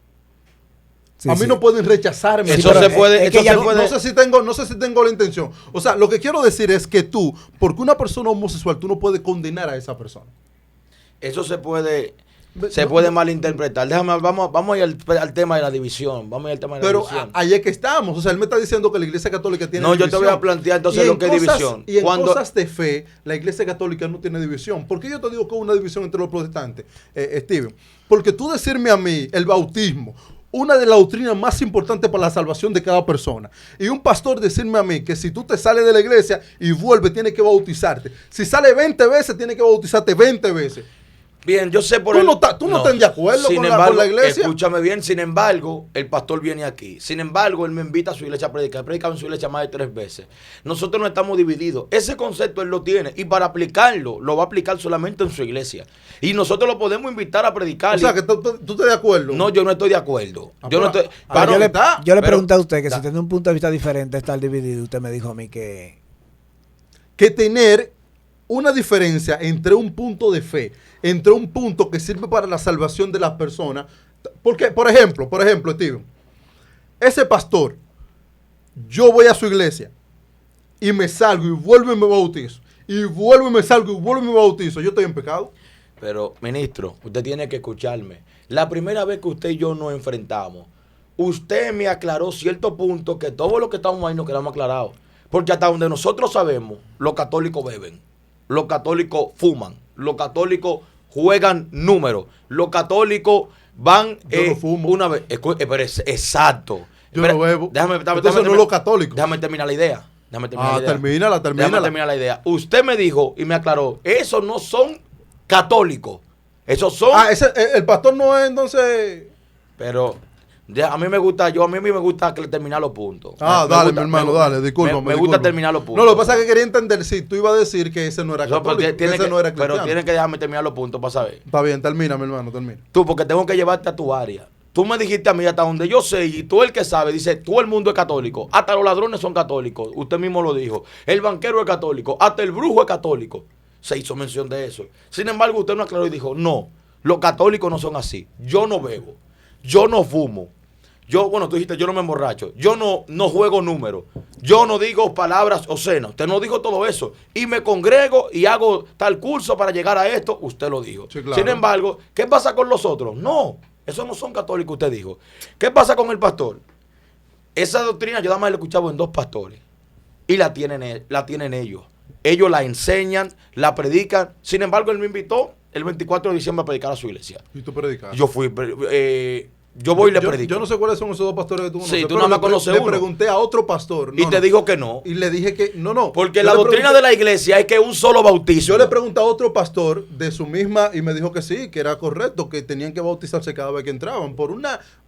Sí, a mí sí. no pueden rechazarme. Eso se puede, es que eso ya se no- puede. No sé si tengo la intención. O sea, lo que quiero decir es que tú, porque una persona homosexual, tú no puedes condenar a esa persona. Eso se puede No, puede malinterpretar. vamos a ir al tema de la división. Vamos a ir al tema de la Pero división. ahí es que estamos. O sea, él me está diciendo que la Iglesia Católica tiene No, yo división. te voy a plantear entonces Y lo en que es división. Y en Cuando- cosas de fe, la Iglesia Católica no tiene división. ¿Por qué yo te digo que hubo una división entre los protestantes, Steven? Porque tú decirme a mí, el bautismo, una de las doctrinas más importantes para la salvación de cada persona. Y un pastor decirme a mí que si tú te sales de la iglesia y vuelves, tienes que bautizarte. Si sale 20 veces, tienes que bautizarte 20 veces. Bien, yo sé por ¿Tú no estás de acuerdo Sin con embargo, la iglesia? Escúchame bien, sin embargo, el pastor viene aquí. Sin embargo, él me invita a su iglesia a predicar. He predicado en su iglesia más de 3 veces. Nosotros no estamos divididos. Ese concepto él lo tiene. Y para aplicarlo, lo va a aplicar solamente en su iglesia. Y nosotros lo podemos invitar a predicar. O sea, que tú estás de acuerdo. No, yo no estoy de acuerdo. Ah, Yo no pero- estoy. ah, Pero Pero- yo le pero- pregunté a usted que da- si tiene un punto de vista diferente estar dividido, usted me dijo a mí que Que tener una diferencia entre un punto de fe, entre un punto que sirve para la salvación de las personas. Porque, por ejemplo, Steven, ese pastor, yo voy a su iglesia y me salgo y vuelvo y me bautizo. Y vuelvo y me salgo y vuelvo y me bautizo. Yo estoy en pecado. Pero, ministro, usted tiene que escucharme. La primera vez que usted y yo nos enfrentamos, usted me aclaró ciertos puntos que todos los que estamos ahí nos quedamos aclarados. Porque hasta donde nosotros sabemos, los católicos beben, los católicos fuman, los católicos juegan números, los católicos van Yo no fumo. una vez. Pero exacto. Yo Espera, no bebo. Déjame Entonces no los católicos. Déjame terminar la idea. Déjame terminar la idea. Termínala. Déjame terminar la idea. Usted me dijo y me aclaró, esos no son católicos. Esos son. El pastor no es entonces. Pero a mí me gusta, a mí me gusta terminar los puntos. Me Dale, gusta- mi hermano, me- dale, discúlpame. Me gusta terminar los puntos. No, lo que pasa es que quería entender si tú ibas a decir que ese no era No, pero católico, que ese no era cristiano. pero tienen que dejarme terminar los puntos para saber. Está bien, termina, mi hermano, termina. Tú, porque tengo que llevarte a tu área. Tú me dijiste a mí hasta donde yo sé, y tú el que sabe, dice, todo el mundo es católico. Hasta los ladrones son católicos. Usted mismo lo dijo. El banquero es católico. Hasta el brujo es católico. Se hizo mención de eso. Sin embargo, usted no aclaró y dijo, no, los católicos no son así. Yo no bebo. Yo no fumo. Tú dijiste, yo no me emborracho. Yo no juego números. Yo no digo palabras obscenas. Usted no dijo todo eso. Y me congrego y hago tal curso para llegar a esto. Usted lo dijo. Sí, claro. Sin embargo, ¿qué pasa con los otros? No, esos no son católicos, usted dijo. ¿Qué pasa con el pastor? Esa doctrina yo nada más la he escuchado en 2 pastores. Y la tienen ellos. Ellos la enseñan, la predican. Sin embargo, él me invitó el 24 de diciembre a predicar a su iglesia. Y tú predicas. Yo fui, yo voy y le predico. Yo no sé cuáles son esos 2 pastores que tú conoces. Sí, tú pero nada más le pre- conoces Le uno. pregunté a otro pastor. Y te dijo que no. Y le dije que no. Porque Yo la le doctrina pregunté- de la iglesia es que un solo bautismo. Yo le pregunté a otro pastor de su misma y me dijo que sí, que era correcto, que tenían que bautizarse cada vez que entraban por un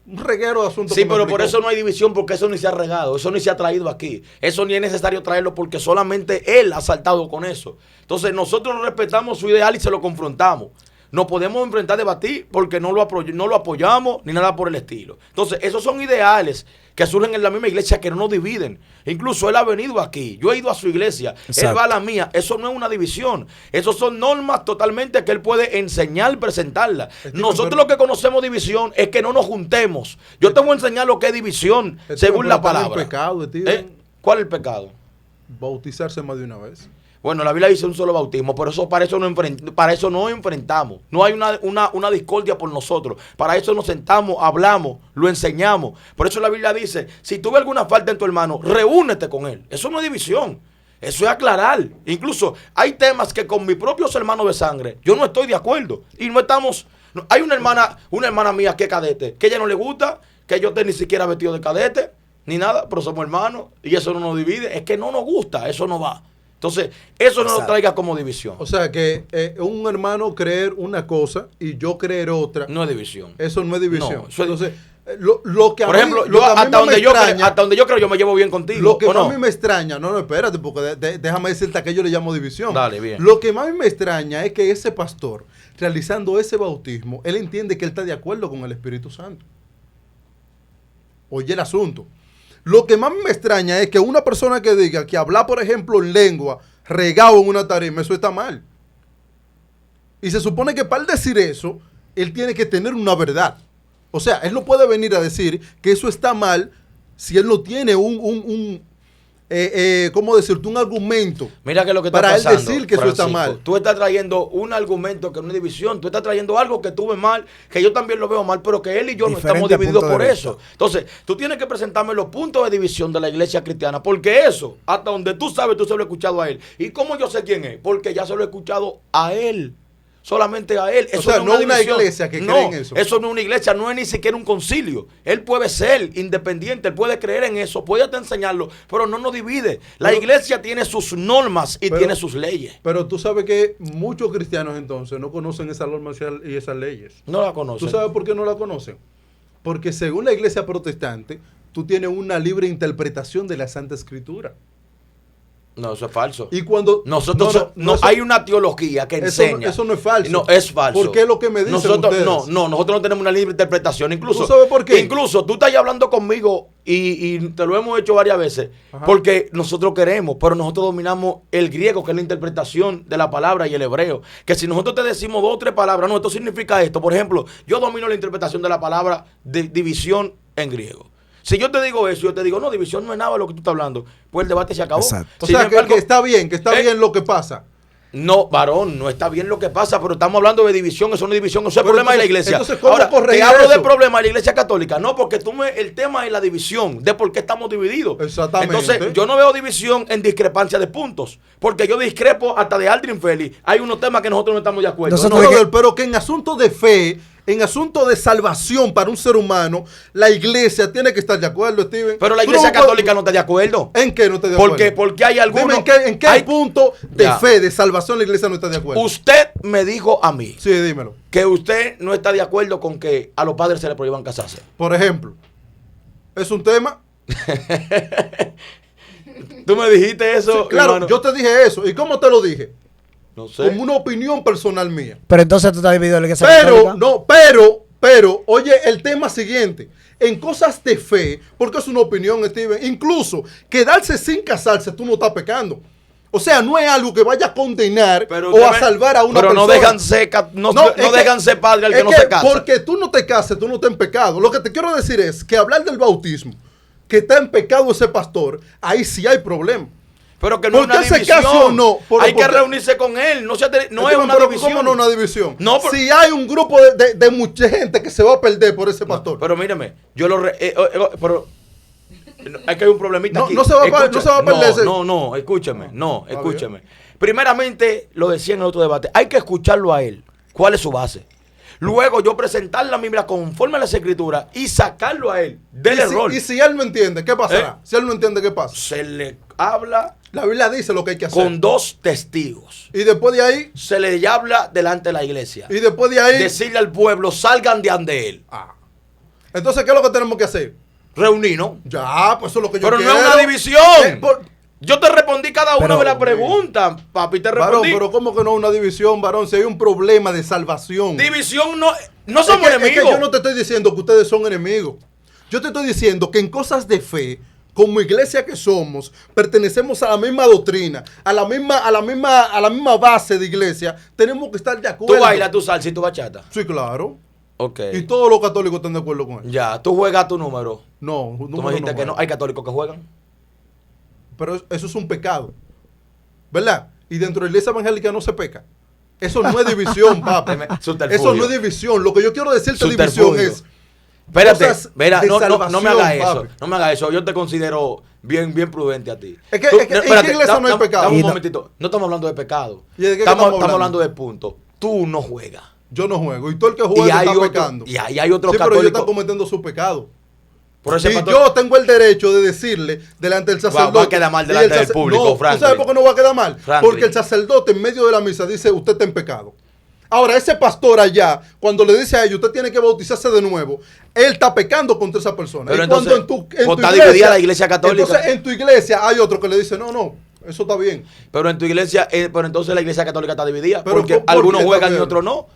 reguero de asuntos. Sí, que me pero por explicó. eso no hay división, porque eso ni se ha regado, eso ni se ha traído aquí. Eso ni es necesario traerlo porque solamente él ha saltado con eso. Entonces nosotros respetamos su ideal y se lo confrontamos. No podemos enfrentar debatir porque no lo apoyamos ni nada por el estilo. Entonces esos son ideales que surgen en la misma iglesia que no nos dividen. Incluso él ha venido aquí, yo he ido a su iglesia, Exacto. él va a la mía. Eso no es una división. Esos son normas totalmente que él puede enseñar, presentarla. Nosotros pero- lo que conocemos división es que no nos juntemos. Yo te voy a enseñar lo que es división según la palabra. El pecado, Steven, ¿Cuál es el pecado? bautizarse más de una vez. Bueno, la Biblia dice un solo bautismo, pero para eso no enfrentamos. No hay una discordia por nosotros. Para eso nos sentamos, hablamos, lo enseñamos. Por eso la Biblia dice, si tuve alguna falta en tu hermano, reúnete con él. Eso no es división. Eso es aclarar. Incluso hay temas que con mis propios hermanos de sangre yo no estoy de acuerdo. Y no estamos... Hay una hermana mía que es cadete, que a ella no le gusta, que yo esté ni siquiera vestido de cadete, ni nada, pero somos hermanos y eso no nos divide. Es que no nos gusta, eso no va. Entonces, eso no lo Exacto. traiga como división. O sea que un hermano creer una cosa y yo creer otra, No es división. eso no es división. No, eso es- Entonces, Lo que a Por ejemplo, mí, lo yo, que a mí hasta, no me donde yo, extraña, hasta donde yo creo yo me llevo bien contigo. lo que ¿o más no? a mí me extraña, no, espérate, porque déjame decirte a qué yo le llamo división. Dale, bien. Lo que más a mí me extraña es que ese pastor, realizando ese bautismo, él entiende que él está de acuerdo con el Espíritu Santo. Oye el asunto. Lo que más me extraña es que una persona que diga que hablar, por ejemplo, en lengua, regado en una tarima, eso está mal. Y se supone que para decir eso, él tiene que tener una verdad. O sea, él no puede venir a decir que eso está mal si él no tiene ¿cómo decirte? Un argumento. Mira que es lo que está para pasando, él decir que eso está mal. Tú estás trayendo un argumento que es una división. Tú estás trayendo algo que tú ves mal, que yo también lo veo mal, pero que él y yo no estamos Diferente divididos punto por de eso. Entonces, tú tienes que presentarme los puntos de división de la iglesia cristiana, porque eso, hasta donde tú sabes, tú se lo has escuchado a él. ¿Y cómo yo sé quién es? Porque ya se lo he escuchado a él. Solamente a él. Eso o sea, no es una división. iglesia que no, cree en eso. Eso no es una iglesia, no es ni siquiera un concilio. Él puede ser independiente, él puede creer en eso, puede hasta enseñarlo, pero no nos divide. La iglesia tiene sus normas y tiene sus leyes. Pero tú sabes que muchos cristianos entonces no conocen esas normas y esas leyes. No la conocen. ¿Tú sabes por qué no la conocen? Porque según la iglesia protestante, tú tienes una libre interpretación de la Santa Escritura. No, eso es falso. Y cuando Nosotros hay una teología que enseña. Eso no es falso. No, es falso. ¿Por qué es lo que me dicen nosotros, ustedes? nosotros no tenemos una libre interpretación. Incluso, ¿Tú sabes por qué? Incluso tú estás ya hablando conmigo y te lo hemos hecho varias veces. Ajá. Porque nosotros queremos, pero nosotros dominamos el griego, que es la interpretación de la palabra, y el hebreo. Que si nosotros te decimos 2 o 3 palabras, no, esto significa esto. Por ejemplo, yo domino la interpretación de la palabra de división en griego. Si yo te digo eso, yo te digo, no, división no es nada de lo que tú estás hablando, pues el debate se acabó. Exacto. O Sin sea, embargo, que está bien lo que pasa. no, varón, no está bien lo que pasa, pero estamos hablando de división, eso no es división, eso es Pero problema de la entonces- iglesia. entonces, ¿cómo Ahora, corregir te hablo eso? de problema de la iglesia católica, no, porque el tema es la división, de por qué estamos divididos. Exactamente. Entonces, yo no veo división en discrepancia de puntos, porque yo discrepo hasta de Aldrin Feli. Hay unos temas que nosotros no estamos de acuerdo. Nosotros- No, Brother, pero que en asunto de fe, en asunto de salvación para un ser humano, la iglesia tiene que estar de acuerdo, Steven. pero la Tú iglesia no puedes- católica no está de acuerdo. ¿En qué no está de acuerdo? Porque hay algunos... Dime en qué hay- punto de Ya. fe, de salvación, la iglesia no está de acuerdo. Usted me dijo a mí Sí, dímelo. que usted no está de acuerdo con que a los padres se les prohíban casarse. Por ejemplo, es un tema. Tú me dijiste eso, Sí, claro, hermano. yo te dije eso. ¿Y cómo te lo dije? No sé. Como una opinión personal mía. Pero entonces tú estás dividido en la iglesia Pero, católica. no, pero, oye, el tema siguiente. En cosas de fe, porque es una opinión, Steven, incluso quedarse sin casarse, tú no estás pecando. O sea, no es algo que vaya a condenar o a salvar a una pero persona. no dejan ser, no es dejan ser padre al que es no se casa. Porque tú no te cases, tú no estás en pecado. Lo que te quiero decir es que hablar del bautismo, que está en pecado ese pastor, ahí sí hay problema. Pero que no es ¿Por una qué se división. casa o no? Hay que porque- reunirse con él. No es una Pero división. ¿cómo no una división? No, pero- Si hay un grupo de mucha gente que se va a perder por ese pastor. Pero mírame, yo lo... pero es que hay un problemita No, aquí. no se va a perder ese- No, escúcheme. No, Está escúcheme. Primeramente, lo decía en el otro debate, hay que escucharlo a él. ¿Cuál es su base? Luego yo presentar la Biblia conforme a las escrituras y sacarlo a él del error. Y si él no entiende, ¿qué pasará? Si él no entiende, ¿qué pasa? Se le habla La Biblia dice lo que hay que hacer. con 2 testigos. Y después de ahí, Se le habla delante de la iglesia. y después de ahí. Decirle al pueblo, salgan de ande él. Ah. Entonces, ¿qué es lo que tenemos que hacer? Reunirnos. Ya, pues eso es lo que yo Pero quiero. no es una división. Por- Yo te respondí cada una Pero- de las preguntas, papi, te Varón, respondí. pero ¿cómo que no es una división, varón? Si hay un problema de salvación. División no Es somos que enemigos. yo no te estoy diciendo que ustedes son enemigos. Yo te estoy diciendo que en cosas de fe, como iglesia que somos, pertenecemos a la misma doctrina, a la misma base de iglesia, tenemos que estar de acuerdo. Tú bailas tu salsa y tu bachata. Sí, claro. Ok. Y todos los católicos están de acuerdo con él. Ya, tú juegas tu número. No, Tú me dijiste que no. Hay católicos que juegan. Pero eso es un pecado. ¿Verdad? Y dentro de la iglesia evangélica no se peca. Eso no es división, papá. Subterfugio. Eso no es división. Lo que yo quiero decirte Subterfugio. división es. Espérate, cosas mira, de no me salvación, hagas eso. papi. No me hagas eso. Yo te considero bien prudente a ti. Es que- Tú- es que- ¿en espérate, qué iglesia no hay pecado? Dame Y un no- momentito. No estamos hablando de pecado. ¿Y de qué estamos estamos hablando? hablando de punto. Tú no juegas. Yo no juego. Y todo el que Y juega hay está otro- pecando. y hay otros sí, pero ellos católicos. están cometiendo su pecado. Por ese Y pastor- yo tengo el derecho de decirle delante del sacerdote. va a quedar mal y delante el del público, No, ¿tú Franklin. sabes por qué no va a quedar mal? Franklin. Porque el sacerdote en medio de la misa dice, usted está en pecado. Ahora, ese pastor allá, cuando le dice a ellos, usted tiene que bautizarse de nuevo, él está pecando contra esa persona. Pero y entonces, cuando en tu está iglesia, dividida la iglesia católica. Entonces, en tu iglesia hay otro que le dice, no, eso está bien. Pero en tu iglesia, pero entonces la iglesia católica está dividida. Pero Porque ¿por algunos qué juegan y también? otros no.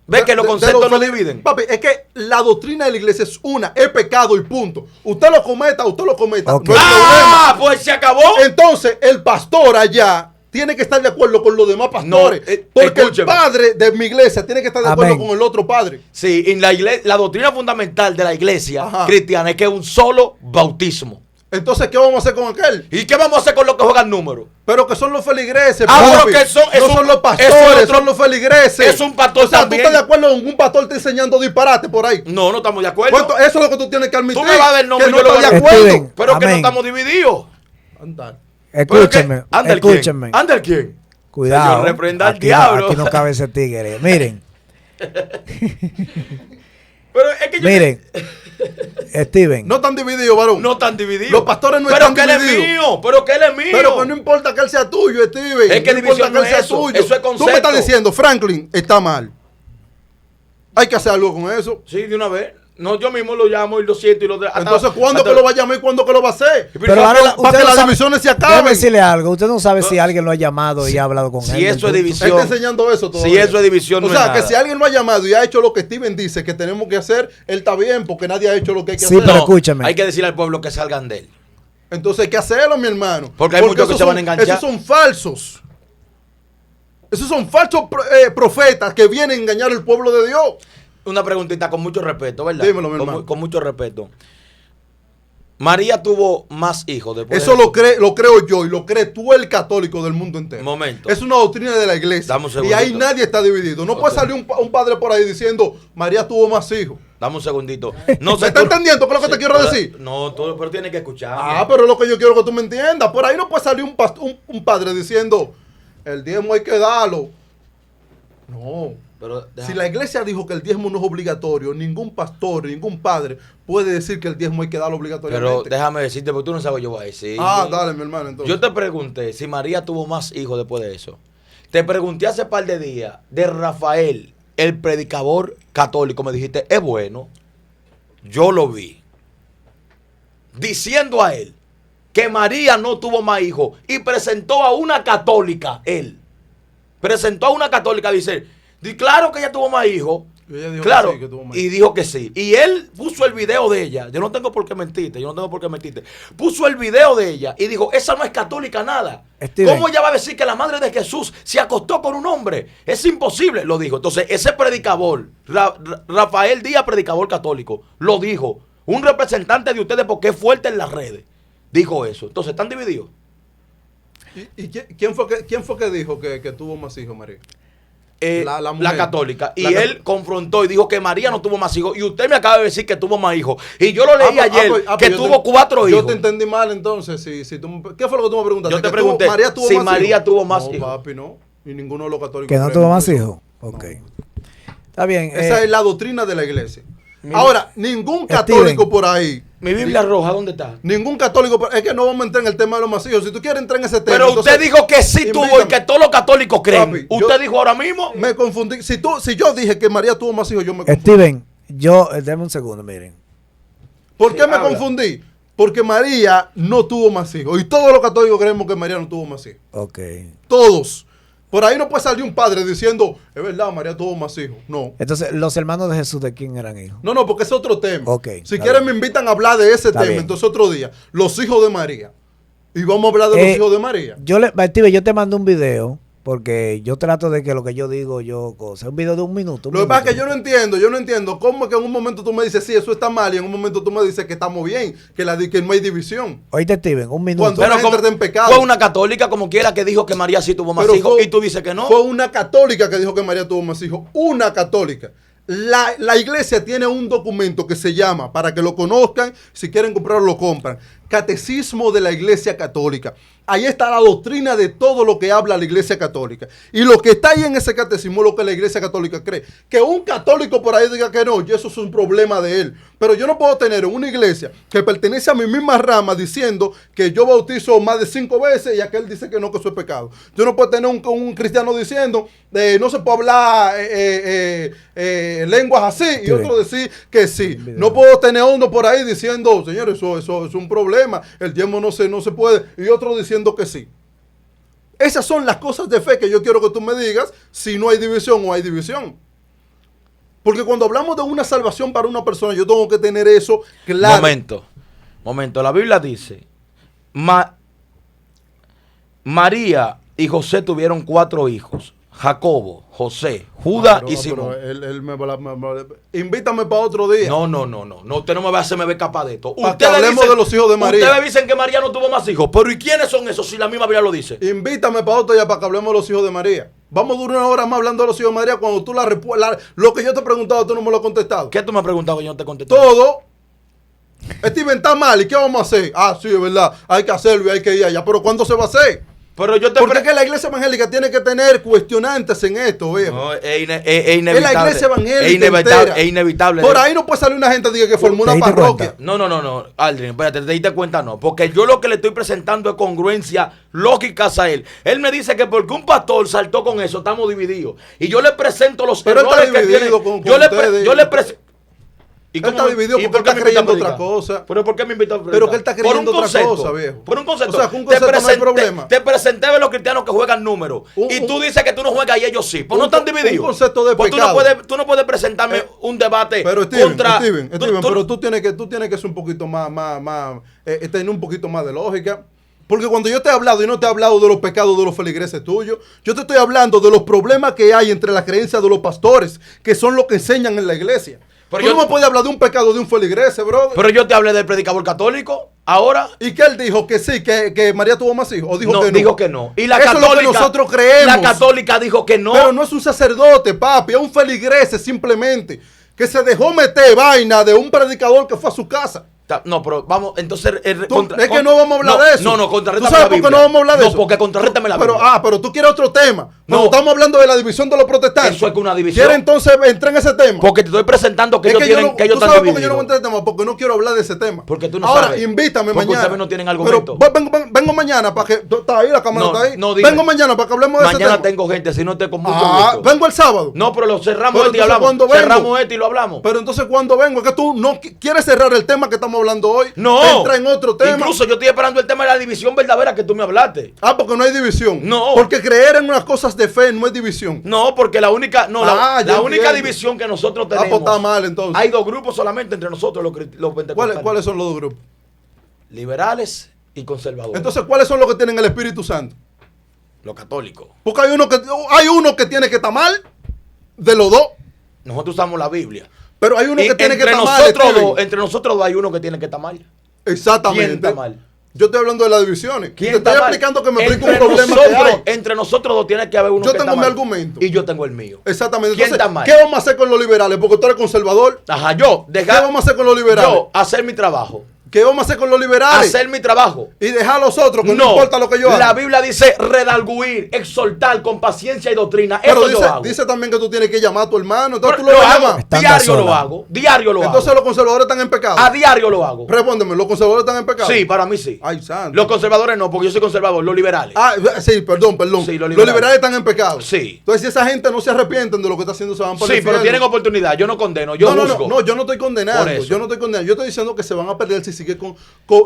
¿Ves que los conceptos no dividen? Papi, es que la doctrina de la iglesia es una, es pecado y punto. Usted lo cometa. Ok. No hay problema. Pues se acabó. Entonces, el pastor allá tiene que estar de acuerdo con los demás pastores. No, porque escúcheme. el padre de mi iglesia tiene que estar de acuerdo Amén. con el otro padre. Sí, en la doctrina fundamental de la iglesia Ajá. cristiana es que es un solo bautismo. Entonces, ¿qué vamos a hacer con aquel? ¿Y qué vamos a hacer con los que juegan números? Pero que son los feligreses. Ah, papi. pero que son- es no un- son los es pastores, otro- son los feligreses. es un pastor O sea, también. ¿tú estás de acuerdo con un pastor está enseñando disparate por ahí? No estamos de acuerdo. ¿Cuánto? Eso es lo que tú tienes que admitir. Tú me vas a dar el nombre que y no yo le estás voy de a acuerdo. Steven. Pero que no Amén. estamos divididos. Anda. Escúchenme, ¿Anda escúchenme. ¿Anda el quién? Cuidado. Señor, reprenda al aquí, diablo. aquí no cabe ese tigre. Miren, Pero es que yo miren. Steven. No están divididos, varón. no están divididos. Los pastores no pero están que él es divididos. mío, pero que él es mío. Pero que no importa que él sea tuyo, Steven. Es que no importa división que él no sea es eso. tuyo. Eso es Tú me concepto. estás diciendo, Franklin está mal. Hay que hacer algo con eso. Sí, de una vez. No, yo mismo lo llamo y lo siento y lo de- Entonces, hasta- ¿cuándo hasta- que lo va a llamar y cuándo que lo va a hacer? Pero Pero ahora para usted que no las sabe- divisiones se Déjeme acaben. decirle algo. Usted no sabe si alguien lo ha llamado y ha hablado con él. Si eso es del Él división. está enseñando eso todavía. Si eso es división, O no sea, es que nada. si alguien lo ha llamado y ha hecho lo que Steven dice que tenemos que hacer, él está bien porque nadie ha hecho lo que hay que Sí, hacer. pero No, escúchame. Hay que decirle al pueblo que salgan de él. Entonces hay que hacerlo, mi hermano. Porque hay muchos que esos se van a son- enganchar. Esos son falsos. Esos son falsos profetas que vienen a engañar al pueblo de Dios. Una preguntita con mucho respeto, ¿verdad? Dímelo, mi Con hermano. con mucho respeto. María tuvo más hijos después Eso de lo creo yo y lo cree tú el católico del mundo entero. Momento. Es una doctrina de la iglesia. Dame un Y segundito. ahí nadie está dividido. No Ok. puede salir un padre por ahí diciendo, María tuvo más hijos. Dame un segundito. No ¿Me está entendiendo qué es lo que te quiero decir? No, tú pero tienes que escuchar. Ah, pero es lo que yo quiero que tú me entiendas. Por ahí no puede salir un padre diciendo, el diezmo hay que darlo. No. Pero Si la iglesia dijo que el diezmo no es obligatorio, ningún pastor, ningún padre puede decir que el diezmo hay que darlo pero obligatoriamente. déjame decirte, porque tú no sabes lo que yo voy a decir. Dale, mi hermano, entonces. Yo te pregunté si María tuvo más hijos después de eso. Te pregunté hace par de días de Rafael, el predicador católico. Me dijiste, es bueno. Yo lo vi. Diciendo a él que María no tuvo más hijos. Y presentó a una católica, él. Presentó a una católica, dice, claro que ella tuvo más hijos. Y ella dijo Claro, que sí, que tuvo más y hijos. dijo que sí. Y él puso el video de ella. Yo no tengo por qué mentirte, Puso el video de ella y dijo, esa no es católica nada. Steven. ¿Cómo ella va a decir que la madre de Jesús se acostó con un hombre? Es imposible, lo dijo. Entonces, ese predicador, Rafael Díaz, predicador católico, lo dijo. Un representante de ustedes porque es fuerte en las redes. Dijo eso. Entonces, ¿están divididos? ¿Y quién fue que dijo que tuvo más hijos, María? La La mujer. católica. Y La él confrontó y dijo que María no tuvo más hijos. Y usted me acaba de decir que tuvo más hijos. Y yo lo leí ayer, que yo tuvo 4 hijos. Yo te entendí mal entonces. ¿Qué fue lo que tú me preguntaste? Yo te ¿Que pregunté María tuvo si más María hijos? tuvo más no, hijos. papi, no. Y ninguno de los católicos. Que no creen tuvo en más eso. hijos. Ok. Está bien. Esa es la doctrina de la iglesia. Ahora, ningún católico Steven. por ahí. Mi Biblia roja, ¿dónde está? Ningún católico. Es que no vamos a entrar en el tema de los más hijos. Si tú quieres entrar en ese tema. Pero entonces, usted dijo que sí tuvo y invítame. que todos los católicos creen. Papi, usted yo- dijo ahora mismo. Me confundí. Si yo dije que María tuvo más hijos, yo me confundí. Steven, déme un segundo, miren. ¿Por qué Sí, me habla. confundí? Porque María no tuvo más hijos. Y todos los católicos creemos que María no tuvo más hijos. Ok. Todos. Por ahí no puede salir un padre diciendo, es verdad, María tuvo más hijos. No. Entonces, los hermanos de Jesús, ¿de quién eran hijos? No, porque es otro tema. Ok, Si está quieren bien. me invitan a hablar de ese Está tema, bien. entonces otro día. Los hijos de María. Y vamos a hablar de los hijos de María. Steven, yo te mando un video porque yo trato de que lo que yo digo, un video de un minuto. Lo que pasa es que yo no entiendo cómo es que en un momento tú me dices, sí, eso está mal, y en un momento tú me dices que estamos bien, que no hay división. Oíste, Steven, un minuto. Cuando- la gente está en pecado. fue una católica como quiera que dijo que María sí tuvo más Pero hijos fue- y tú dices que no. Fue una católica que dijo que María tuvo más hijos. Una católica. La iglesia tiene un documento que se llama, para que lo conozcan, si quieren comprarlo, lo compran. Catecismo de la Iglesia Católica. Ahí está la doctrina de todo lo que habla la Iglesia Católica. Y lo que está ahí en ese catecismo es lo que la Iglesia Católica cree. Que un católico por ahí diga que no, y eso es un problema de él. Pero yo no puedo tener una iglesia que pertenece a mi misma rama diciendo que yo bautizo más de 5 veces y aquel dice que no, que eso es pecado. Yo no puedo tener un cristiano diciendo no se puede hablar lenguas así y otro decir que sí. No puedo tener uno por ahí diciendo, señor, eso es un problema, el diezmo no se puede, y otro diciendo que sí. Esas son las cosas de fe que yo quiero que tú me digas si no hay división o hay división. Porque cuando hablamos de una salvación para una persona, yo tengo que tener eso claro. Momento. La Biblia dice, María y José tuvieron 4 hijos. Jacobo, José, Judas y Simón. Invítame para otro día. No, usted no me va a hacerme ver capaz de esto. Para que hablemos de los hijos de María. Ustedes dicen que María no tuvo más hijos, pero ¿y quiénes son esos si la misma Biblia lo dice? Invítame para otro día para que hablemos de los hijos de María. Vamos a durar 1 hora más hablando de los hijos de María cuando tú lo que yo te he preguntado tú no me lo has contestado. ¿Qué tú me has preguntado que yo no te he contestado? Todo. Steven está mal, ¿y qué vamos a hacer? Ah, sí, es verdad, hay que hacerlo y hay que ir allá. Pero ¿cuándo se va a hacer? Pero yo te porque es que la iglesia evangélica tiene que tener cuestionantes en esto, viejo. No, es inevitable. Es la iglesia evangélica es inevitable. Por ahí no puede salir una gente que formó una parroquia. No. Aldrin, espérate, te diste cuenta, no. Porque yo lo que le estoy presentando es congruencia lógica a él. Él me dice que porque un pastor saltó con eso, estamos divididos. Y yo le presento los errores que tiene. Yo le presento. ¿Y él está dividido porque él está creyendo otra cosa. ¿Pero por qué me invitó a predicar? Pero que él está creyendo otra cosa, viejo. Por un concepto. O sea, con un concepto no hay problema. Te presenté a los cristianos que juegan números. Y tú dices que tú no juegas y ellos sí. Pues no están divididos. Un concepto de pues pecado. Tú no puedes presentarme un debate pero Steven, contra... Steven, pero tú tienes que ser un poquito más tener un poquito más de lógica. Porque cuando yo te he hablado y no te he hablado de los pecados de los feligreses tuyos, yo te estoy hablando de los problemas que hay entre las creencias de los pastores, que son lo que enseñan en la iglesia. Pero tú no me puedes hablar de un pecado de un feligrese, brother. Pero yo te hablé del predicador católico, ahora. ¿Y qué él dijo? Que sí, que María tuvo más hijos. ¿O dijo que no? Dijo que no. Y la eso católica, es lo que nosotros creemos. La católica dijo que no. Pero no es un sacerdote, papi, es un feligrese simplemente, que se dejó meter vaina de un predicador que fue a su casa. No, pero vamos, entonces... es que no vamos a hablar de eso. No, contrarrétame ¿Tú sabes por qué no vamos a hablar de eso? No, porque contrarrétame la Biblia. Pero tú quieres otro tema. No. Estamos hablando de la división de los protestantes. Eso es que una división. ¿Quieres entonces entrar en ese tema? Porque te estoy presentando que ellos están divididos. ¿Tú sabes por qué yo no voy a entrar en ese tema? Porque no quiero hablar de ese tema. Porque tú no Ahora, sabes. Invítame porque mañana. Ustedes no tienen argumento. Pero vengo mañana para que... Está ahí, la cámara está ahí. Vengo mañana para que hablemos de ese tema. Mañana tengo gente, si no te con mucho gusto. Vengo el sábado. No, pero lo cerramos y hablamos. Cerramos y lo hablamos. Pero entonces, ¿cuándo vengo? Es que tú no quieres cerrar el tema que estamos hablando hoy. No. Entra en otro tema. Incluso yo estoy esperando el tema de la división verdadera que tú me hablaste. Porque no hay división. No. Porque creer en unas cosas de fe no es división. No, porque la única división que nosotros tenemos. Pues está mal entonces. Hay 2 grupos solamente entre nosotros los pentecostales. ¿Cuáles son los 2 grupos? Liberales y conservadores. Entonces, ¿cuáles son los que tienen el Espíritu Santo? Los católicos. Porque hay uno que tiene que estar mal de los 2. Nosotros usamos la Biblia. Pero hay uno que tiene que estar mal. Entre nosotros 2 hay uno que tiene que estar mal. Exactamente. ¿Quién está mal? Yo estoy hablando de las divisiones. ¿Quién te estoy está mal? explicando que me explica un Entre problema nosotros, que hay. Entre nosotros 2 tiene que haber uno Yo que tengo está mi mal. argumento. Y yo tengo el mío. Exactamente. ¿Quién Entonces, está mal? ¿qué vamos a hacer con los liberales? Porque tú eres conservador. Ajá, ¿Qué vamos a hacer con los liberales? Yo, hacer mi trabajo. ¿Qué vamos a hacer con los liberales? Hacer mi trabajo. Y dejar a los otros, que no importa lo que yo haga. La Biblia dice redarguir, exhortar con paciencia y doctrina. Pero eso yo hago. Dice también que tú tienes que llamar a tu hermano. Entonces Pero tú lo hago. llamas. Diario lo hago. Diario lo Entonces hago. los conservadores están en pecado. A diario lo hago. Respóndeme, ¿los conservadores están en pecado? Sí, para mí sí. Ay, santo. Los conservadores no, porque yo soy conservador. Los liberales. Sí, perdón. Sí, los liberales están en pecado. Sí. Entonces, si esa gente no se arrepienten de lo que está haciendo, se van para el Sí, pero infierno. tienen oportunidad. Yo no condeno. Yo juzgo. No, yo no estoy condenando. Por eso. Yo no estoy condenando. Yo estoy diciendo que se van a perder si siguen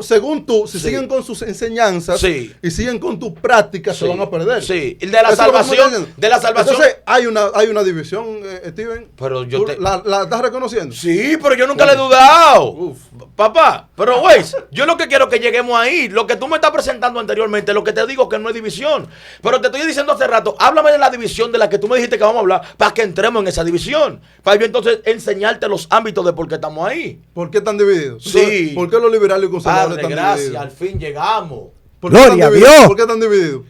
según tú, si siguen con sus enseñanzas y siguen con tus prácticas, se van a perder. Sí. El de la salvación. Entonces, hay una división, Steven. Pero yo ¿La estás reconociendo? Sí, pero yo nunca le he dudado. Papá, pero güey, yo lo que quiero es que lleguemos ahí. Lo que tú me estás presentando anteriormente, lo que te digo que no es división. Pero te estoy diciendo hace rato, háblame de la división de la que tú me dijiste que vamos a hablar, para que entremos en esa división. Para yo entonces enseñarte los ámbitos de por qué estamos ahí. ¿Por qué están divididos? Sí. ¿Por qué los liberales y conservadores Padre, están gracias, divididos? Al fin llegamos. Gloria a Dios. ¿Por qué están divididos?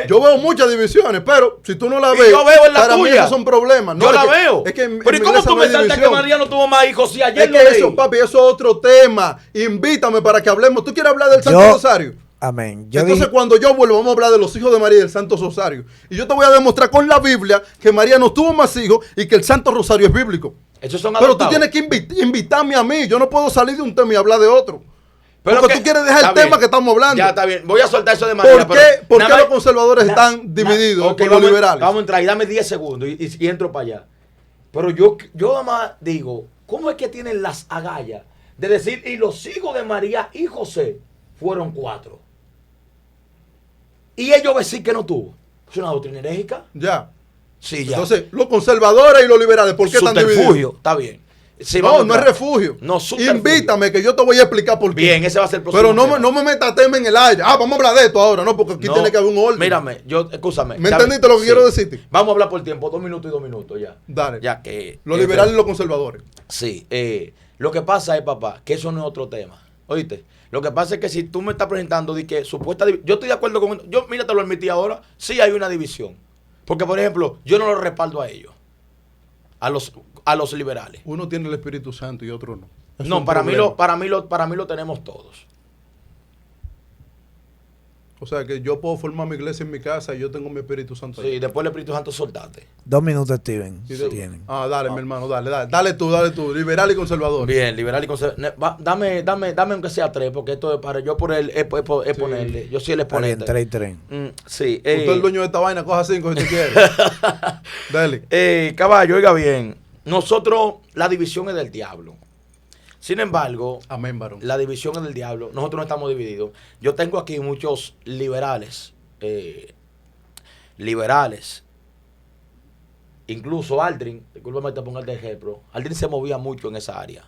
Yo veo muchas divisiones, pero si tú no la Y ves, yo veo en la para mí tuya. esos son problemas. No, Yo es la que- veo. Es que en Pero ¿y mi cómo iglesia tú no me hay saltas que división. María no tuvo más hijos si ayer Es lo que leí? eso, papi, eso es otro tema. Invítame para que hablemos. ¿Tú quieres hablar del Santo Yo- Rosario? Amén. Entonces, cuando yo vuelvo, vamos a hablar de los hijos de María y del Santo Rosario. Y yo te voy a demostrar con la Biblia que María no tuvo más hijos y que el Santo Rosario es bíblico. Esos son Pero tú adoptados. tienes que invitarme a mí. Yo no puedo salir de un tema y hablar de otro. Pero Porque que- tú quieres dejar está el tema bien. que estamos hablando. Ya está bien. Voy a soltar eso de María. ¿Por qué, pero por nada qué más- los conservadores están divididos Ok, con los liberales? Vamos a entrar y dame 10 segundos y entro para allá. Pero yo nada más digo, ¿cómo es que tienen las agallas de decir, y los hijos de María y José fueron 4? Y ellos decir que no tuvo. ¿Es una doctrina herégica? Ya. Sí, ya. Entonces, los conservadores y los liberales, ¿por qué están divididos? Subterfugio, está bien. Sí, No, vamos a no es entrar. refugio. No, subterfugio. Invítame que yo te voy a explicar por qué. Bien, ese va a ser el próximo Pero no, tema. no me metas tema en el aire. Ah, vamos a hablar de esto ahora, ¿no? Porque aquí No, tiene que haber un orden. Mírame, escúchame. ¿Me ya entendiste ve- lo que quiero decirte? Vamos a hablar por tiempo, 2 minutos y 2 minutos ya. Dale. Ya que. Los liberales y los conservadores. Sí, lo que pasa es, papá, que eso no es otro tema. ¿Oíste? Lo que pasa es que si tú me estás presentando de que yo estoy de acuerdo con. Mira, te lo admití ahora. Sí hay una división. Porque, por ejemplo, yo no lo respaldo a ellos. A los liberales. Uno tiene el Espíritu Santo y otro no. Es No, un para mí, problema. para mí lo tenemos todos. O sea, que yo puedo formar mi iglesia en mi casa y yo tengo mi Espíritu Santo ahí. Sí, después el Espíritu Santo soltate. 2 minutos, Steven. Y de- Tienen. dale, mi hermano, dale. Dale tú, liberal y conservador. Bien, liberal y conservador. Dame aunque sea 3, porque esto es para yo ponerle. Yo soy el Está bien, exponente. 3 y 3. Sí. Usted es el dueño de esta vaina, coja 5 si tú quieres. Dale. Caballo, oiga bien. Nosotros, la división es del diablo. Sin embargo, Amén, varón. la división es del diablo. Nosotros no estamos divididos. Yo tengo aquí muchos liberales. Incluso Aldrin, discúlpame te ponga de ejemplo. Aldrin se movía mucho en esa área.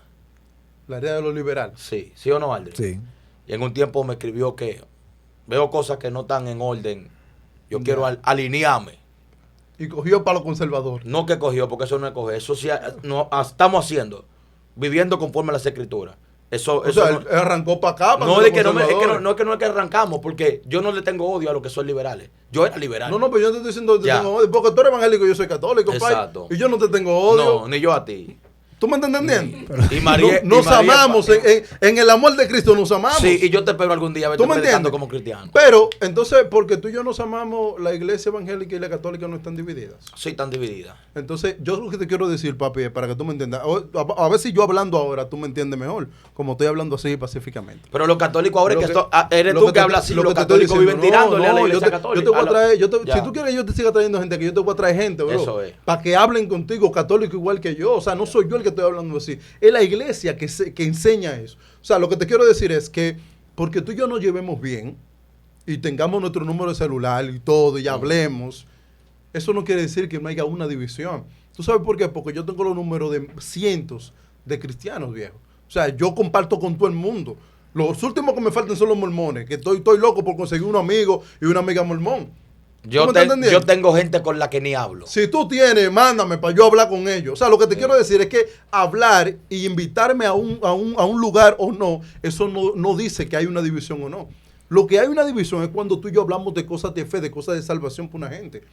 La área de los liberales. Sí, ¿sí o no, Aldrin? Sí. Y en un tiempo me escribió que veo cosas que no están en orden. Yo quiero alinearme. Y cogió para los conservadores. No que cogió, porque eso no es coger. Eso sí estamos haciendo. Viviendo conforme a las escrituras. Eso O sea, no, él arrancó para acá. para no los es que no conservadores. es que arrancamos, porque yo no le tengo odio a los que son liberales. Yo era liberal. No, pero yo te estoy diciendo que te Ya. tengo odio. Porque tú eres evangélico y yo soy católico, pai. Exacto. Y yo no te tengo odio. No, ni yo a ti. ¿Tú me estás entendiendo? Y María, Nos y María- amamos. En el amor de Cristo nos amamos. Sí, y yo te espero algún día verte ¿Tú me predicando entiendes? como cristiano. Pero, entonces, porque tú y yo nos amamos, la iglesia evangélica y la católica no están divididas. Sí, tan dividida. Entonces, yo lo que te quiero decir, papi, es para que tú me entiendas. A ver si yo hablando ahora tú me entiendes mejor, como estoy hablando así pacíficamente. Pero los católicos ahora Lo es que que- eres lo tú que que te- hablas así, lo los que te estoy católicos diciendo. viven tirándole a la yo iglesia te católica. voy a traer, Ya. si tú quieres que yo te siga trayendo gente, que yo te voy a traer gente, bro. Eso es. Para que hablen contigo, católico igual que yo. O sea, no soy yo el que estoy hablando así. Es la iglesia que enseña eso. O sea, lo que te quiero decir es que porque tú y yo nos llevemos bien y tengamos nuestro número de celular y todo y hablemos, eso no quiere decir que no haya una división. ¿Tú sabes por qué? Porque yo tengo los números de cientos de cristianos, viejo. O sea, yo comparto con todo el mundo. Los últimos que me faltan son los mormones, que estoy loco por conseguir un amigo y una amiga mormón. Yo, ¿Tú me estás entendiendo? yo tengo gente con la que ni hablo. Si tú tienes, mándame para yo hablar con ellos. O sea, lo que te quiero decir es que hablar y invitarme a un lugar o no, eso no dice que hay una división o no. Lo que hay una división es cuando tú y yo hablamos de cosas de fe, de cosas de salvación para una gente.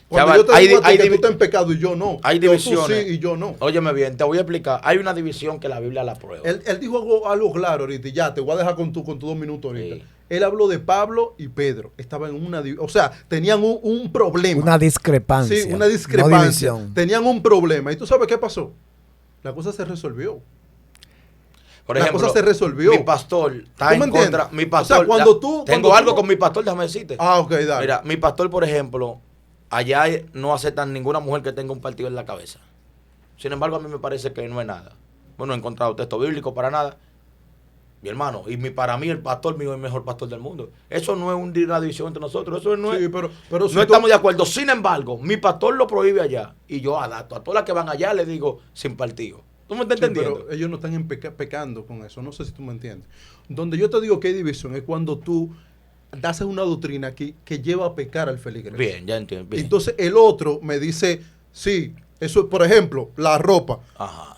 Cuando Ya yo va, te digo a ti hay que tú divi- estás en pecado y yo no. Hay O tú divisiones. sí y yo no. Óyeme bien, te voy a explicar. Hay una división que la Biblia la prueba. Él dijo algo claro ahorita y ya, te voy a dejar con tu 2 minutos ahorita. Sí. Él habló de Pablo y Pedro. Estaban en una división. O sea, tenían un problema. Una discrepancia. Sí, una no discrepancia. división. Tenían un problema. ¿Y tú sabes qué pasó? La cosa se resolvió. Por la ejemplo, cosa se resolvió. mi pastor está ¿Tú en me entiendes? contra. Mi O pastor, sea, cuando tú- tengo cuando algo tú- con mi pastor, déjame decirte. Ah, ok, dale. Mira, mi pastor, por ejemplo, allá no aceptan ninguna mujer que tenga un partido en la cabeza. Sin embargo, a mí me parece que no es nada. Bueno, he encontrado texto bíblico para nada. Mi hermano, para mí el pastor mío es el mejor pastor del mundo. Eso no es una división entre nosotros. Eso no es. Sí, pero no si tú- estamos de acuerdo. Sin embargo, mi pastor lo prohíbe allá. Y yo adapto. A todas las que van allá les digo sin partido. ¿Tú me estás Sí, entendiendo? pero ellos no están pecando con eso. No sé si tú me entiendes. Donde yo te digo que hay división es cuando tú das una doctrina que lleva a pecar al feligres. Bien, ya entiendo. Bien. Entonces el otro me dice, sí, eso, por ejemplo, la ropa. Ajá.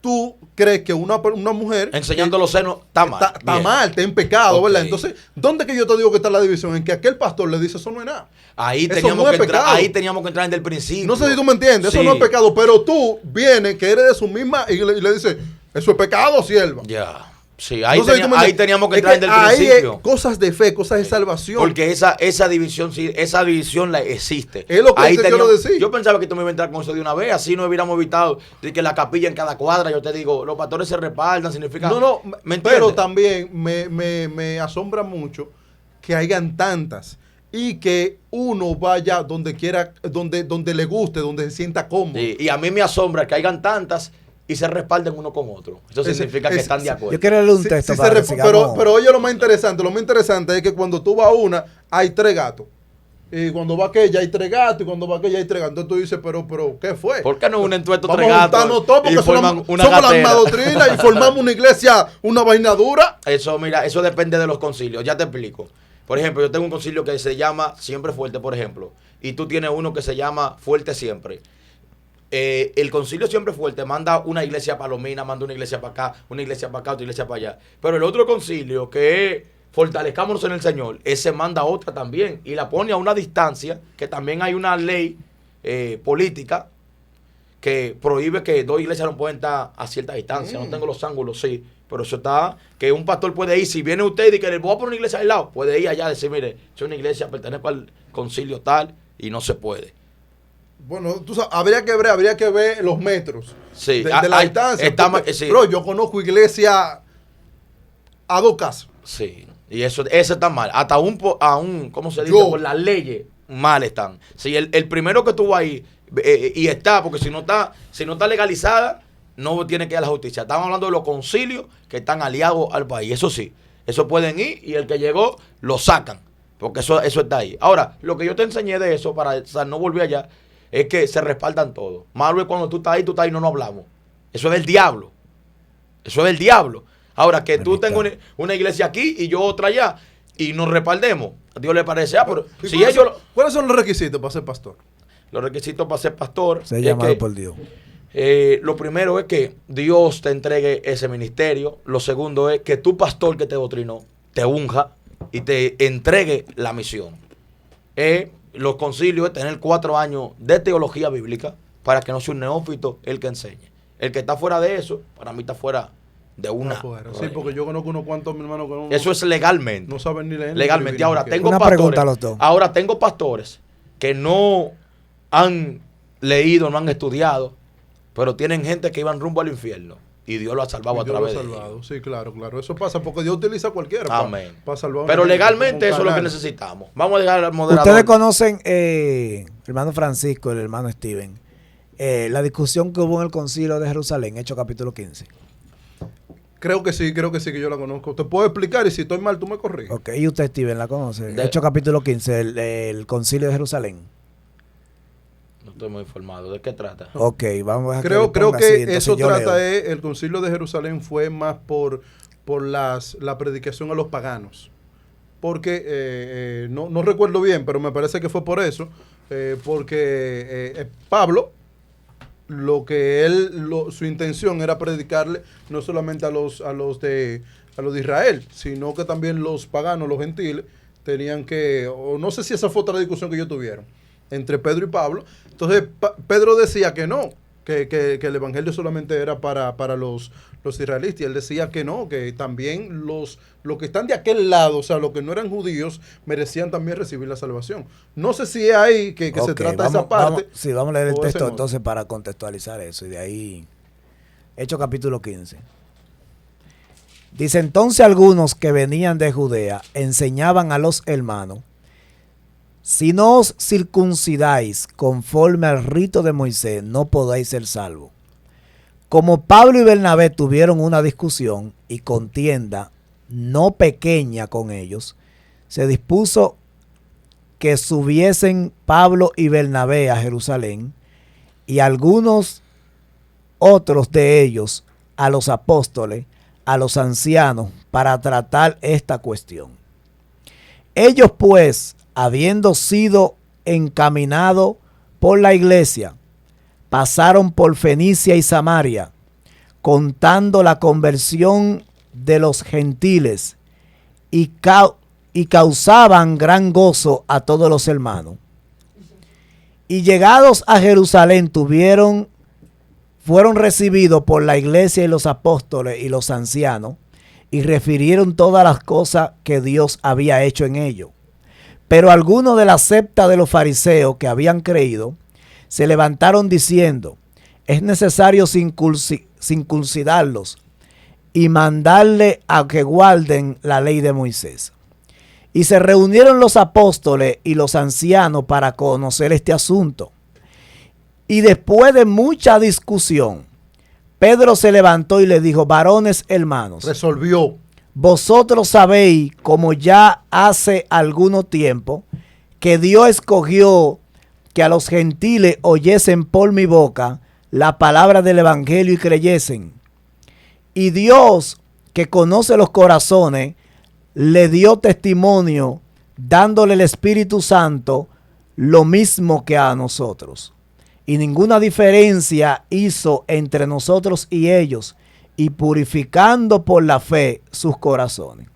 Tú cree que una mujer enseñando los senos está mal. Está mal, está en pecado, Ok. ¿verdad? Entonces, ¿dónde que yo te digo que está la división? En que aquel pastor le dice, eso no es nada. Ahí Eso teníamos, no es que entrar, pecado. ahí teníamos que entrar desde el principio. No sé si tú me entiendes, eso Sí. no es pecado, pero tú vienes, que eres de su misma, y le dices, eso es pecado, sierva. Ya. Sí, ahí, No sé si tú me ahí entiendes. teníamos que Es entrar desde el ahí principio. es cosas de fe, cosas de salvación. Porque esa división, sí, esa división la existe. Es lo que Ahí te quiero decir. Yo pensaba que tú me ibas a entrar con eso de una vez, así no hubiéramos evitado de que la capilla en cada cuadra, yo te digo, los pastores se respaldan, significa. No, ¿me pero entiendes? también me asombra mucho que hayan tantas y que uno vaya donde quiera, donde le guste, donde se sienta cómodo. Sí, y a mí me asombra que hayan tantas y se respalden uno con otro. Eso significa que están de acuerdo. Yo quiero leer un Sí, texto sí para se que rep- sigamos. pero oye lo más interesante es que cuando tú vas a una, hay 3 gatos. Y cuando va aquella hay 3 gatos, y cuando va aquella hay 3 gatos. Entonces tú dices, pero ¿qué fue? ¿Por qué no unen todos estos Vamos tres a gatos juntarnos todos y porque forman una somos la misma gatera? doctrina y formamos una iglesia, una vaina dura. Eso, mira, eso depende de los concilios. Ya te explico. Por ejemplo, yo tengo un concilio que se llama Siempre Fuerte, por ejemplo. Y tú tienes uno que se llama Fuerte Siempre. El concilio Siempre Fuerte manda una iglesia a Palomina, manda una iglesia para acá, una iglesia para acá, otra iglesia para allá. Pero el otro concilio, que es Fortalezcámonos en el Señor, ese manda otra también. Y la pone a una distancia, que también hay una ley política que prohíbe que 2 iglesias no pueden estar a cierta distancia. No tengo los ángulos, sí. Pero eso está, que un pastor puede ir, si viene usted y que le voy a poner una iglesia al lado, puede ir allá y decir, mire, es una iglesia, pertenezco al concilio tal, y no se puede. Bueno, tú sabes, habría que ver los metros Sí, de la distancia. está porque, sí. bro, yo conozco iglesia a 2 casas. Sí, y eso está mal. Hasta ¿cómo se dice? Yo. Por las leyes, mal están. Si el primero que tuvo ahí, y está, porque si no está legalizada, no tiene que ir a la justicia. Estamos hablando de los concilios que están aliados al país. Eso sí, eso pueden ir y el que llegó lo sacan, porque eso está ahí. Ahora, lo que yo te enseñé de eso, para no volver allá, es que se respaldan todos. Malo es cuando tú estás ahí, no hablamos. Eso es del diablo. Eso es del diablo. Ahora, que tú tengas una iglesia aquí y yo otra allá y nos respaldemos, a Dios le parece. Pero ¿Y si cuáles ellos... ¿Cuáles son los requisitos para ser pastor? Los requisitos para ser pastor... Ser es llamado que, por Dios. lo primero es que Dios te entregue ese ministerio. Lo segundo es que tu pastor que te doctrinó te unja y te entregue la misión. Los concilios es tener 4 años de teología bíblica para que no sea un neófito el que enseñe. El que está fuera de eso, para mí está fuera de una. Sí, porque yo conozco unos cuantos, mi hermano, que no, Eso es legalmente. no saben ni leer. ni Legalmente. escribir, Ahora ni tengo Una pastores. pregunta a los dos. Ahora tengo pastores que no han leído, no han estudiado, pero tienen gente que iban rumbo al infierno y Dios lo ha salvado a Dios través lo ha de salvado. ellos. Sí, claro. Eso pasa porque Dios utiliza a cualquiera Amén. para salvar. Pero una gente, legalmente como eso es lo que canal. necesitamos. Vamos a dejar al moderador. Ustedes conocen, hermano Francisco, el hermano Steven, la discusión que hubo en el concilio de Jerusalén, Hechos capítulo 15. Creo que sí, que yo la conozco. Te puedo explicar y si estoy mal, tú me corriges. Ok, y usted, Steven, la conoce. De- Hechos capítulo 15, el concilio de Jerusalén. No estoy muy informado. ¿De qué trata? Ok, vamos a dejar Creo lo ponga que así, entonces eso yo trata leo. el concilio de Jerusalén fue más por la predicación a los paganos. Porque no recuerdo bien, pero me parece que fue por eso. Porque Pablo, su intención era predicarle no solamente a los de Israel, sino que también los paganos, los gentiles, tenían que, o no sé si esa fue otra discusión que ellos tuvieron entre Pedro y Pablo. Entonces Pedro decía que no, que el evangelio solamente era para los israelitas, y él decía que no, que también los que están de aquel lado, o sea, los que no eran judíos, merecían también recibir la salvación. No sé si es ahí que se Ok, trata esa parte. Vamos a leer el o ese texto modo. entonces para contextualizar eso. Y de ahí, Hechos capítulo 15. Dice, entonces algunos que venían de Judea enseñaban a los hermanos, si no os circuncidáis conforme al rito de Moisés, no podéis ser salvos. Como Pablo y Bernabé tuvieron una discusión y contienda no pequeña con ellos, se dispuso que subiesen Pablo y Bernabé a Jerusalén y algunos otros de ellos a los apóstoles, a los ancianos, para tratar esta cuestión. Ellos pues, habiendo sido encaminados por la iglesia, pasaron por Fenicia y Samaria, contando la conversión de los gentiles y causaban gran gozo a todos los hermanos. Y llegados a Jerusalén fueron recibidos por la iglesia y los apóstoles y los ancianos, y refirieron todas las cosas que Dios había hecho en ellos. Pero algunos de la secta de los fariseos que habían creído se levantaron diciendo: es necesario circuncidarlos y mandarle a que guarden la ley de Moisés. Y se reunieron los apóstoles y los ancianos para conocer este asunto. Y después de mucha discusión, Pedro se levantó y le dijo: varones hermanos, Resolvió. vosotros sabéis, como ya hace algún tiempo, que Dios escogió que a los gentiles oyesen por mi boca la palabra del evangelio y creyesen. Y Dios, que conoce los corazones, le dio testimonio, dándole el Espíritu Santo, lo mismo que a nosotros. Y ninguna diferencia hizo entre nosotros y ellos, y purificando por la fe sus corazones.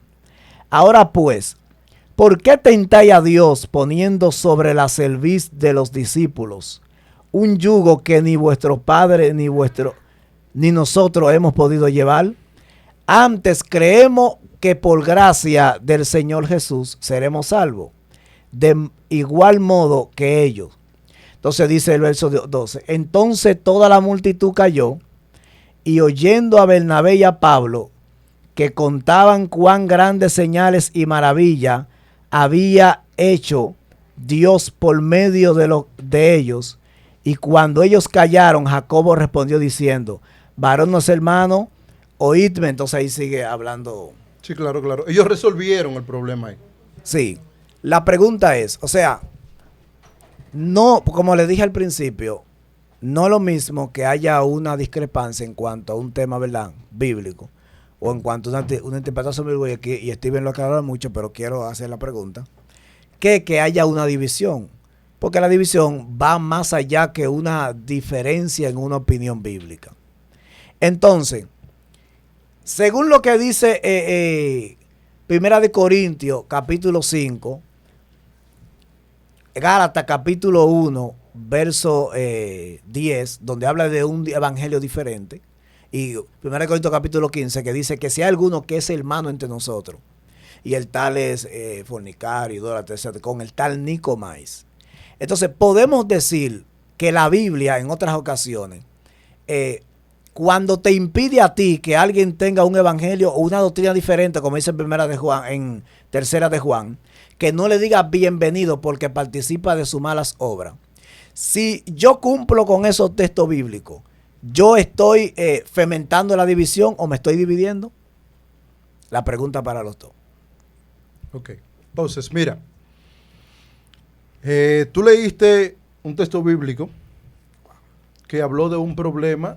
Ahora pues, ¿por qué tentáis a Dios poniendo sobre la cerviz de los discípulos un yugo que ni vuestro Padre ni nosotros hemos podido llevar? Antes creemos que por gracia del Señor Jesús seremos salvos, de igual modo que ellos. Entonces dice el verso 12, entonces toda la multitud cayó, y oyendo a Bernabé y a Pablo, que contaban cuán grandes señales y maravillas había hecho Dios por medio de ellos, y cuando ellos callaron, Jacobo respondió diciendo: varones hermanos, oídme. Entonces ahí sigue hablando. Sí, claro, claro. Ellos resolvieron el problema ahí. Sí. La pregunta es, o sea, no, como le dije al principio, no es lo mismo que haya una discrepancia en cuanto a un tema, ¿verdad?, bíblico, o en cuanto a una interpretación bíblica, y Steven lo aclara mucho, pero quiero hacer la pregunta, que haya una división, porque la división va más allá que una diferencia en una opinión bíblica. Entonces, según lo que dice Primera de Corintios, capítulo 5, Gálatas, capítulo 1, verso 10, donde habla de un evangelio diferente, y 1 Corintios capítulo 15, que dice que si hay alguno que es hermano entre nosotros, y el tal es fornicario, idólatra, etc., con el tal Nicomais. Entonces podemos decir que la Biblia en otras ocasiones, cuando te impide a ti que alguien tenga un evangelio o una doctrina diferente, como dice en Tercera de Juan, que no le diga bienvenido porque participa de sus malas obras. Si yo cumplo con esos textos bíblicos, ¿yo estoy fomentando la división o me estoy dividiendo? La pregunta para los dos. Ok. Entonces, mira. Tú leíste un texto bíblico que habló de un problema,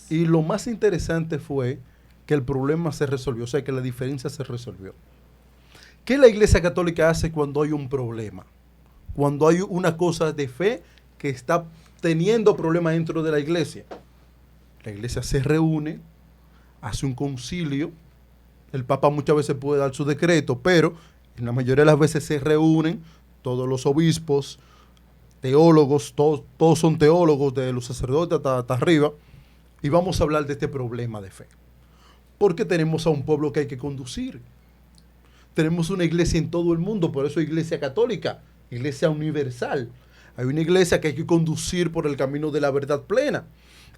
y lo más interesante fue que el problema se resolvió, o sea, que la diferencia se resolvió. ¿Qué la Iglesia Católica hace cuando hay un problema? Cuando hay una cosa de fe que está teniendo problemas dentro de la Iglesia. La Iglesia se reúne, hace un concilio. El Papa muchas veces puede dar su decreto, pero en la mayoría de las veces se reúnen todos los obispos, teólogos, todos son teólogos, de los sacerdotes hasta arriba, y vamos a hablar de este problema de fe. Porque tenemos a un pueblo que hay que conducir. Tenemos una iglesia en todo el mundo, por eso iglesia católica, iglesia universal. Hay una iglesia que hay que conducir por el camino de la verdad plena.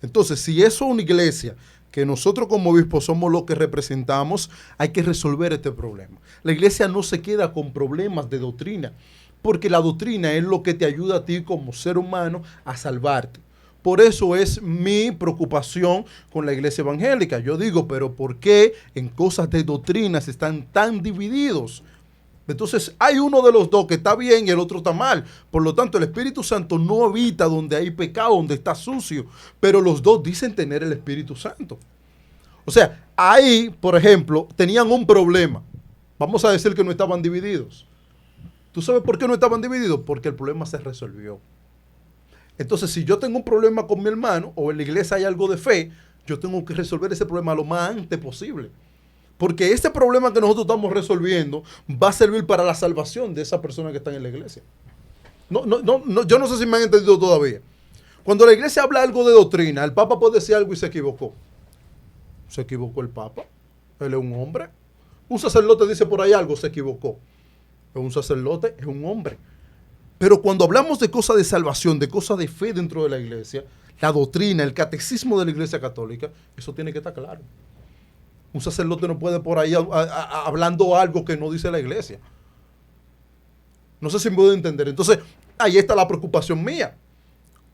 Entonces, si eso es una iglesia que nosotros como obispos somos los que representamos, hay que resolver este problema. La iglesia no se queda con problemas de doctrina, porque la doctrina es lo que te ayuda a ti como ser humano a salvarte. Por eso es mi preocupación con la iglesia evangélica. Yo digo, pero ¿por qué en cosas de doctrinas están tan divididos? Entonces hay uno de los dos que está bien y el otro está mal. Por lo tanto, el Espíritu Santo no habita donde hay pecado, donde está sucio. Pero los dos dicen tener el Espíritu Santo. O sea, ahí, por ejemplo, tenían un problema. Vamos a decir que no estaban divididos. ¿Tú sabes por qué no estaban divididos? Porque el problema se resolvió. Entonces, si yo tengo un problema con mi hermano o en la iglesia hay algo de fe, yo tengo que resolver ese problema lo más antes posible. Porque ese problema que nosotros estamos resolviendo va a servir para la salvación de esa persona que está en la iglesia. Yo no sé si me han entendido todavía. Cuando la iglesia habla algo de doctrina, el Papa puede decir algo y se equivocó. Se equivocó el Papa. Él es un hombre. Un sacerdote dice por ahí algo, se equivocó. Es un sacerdote, es un hombre. Pero cuando hablamos de cosas de salvación, de cosas de fe dentro de la iglesia, la doctrina, el catecismo de la iglesia católica, eso tiene que estar claro. Un sacerdote no puede por ahí hablando algo que no dice la iglesia. No sé si me puedo entender. Entonces, ahí está la preocupación mía.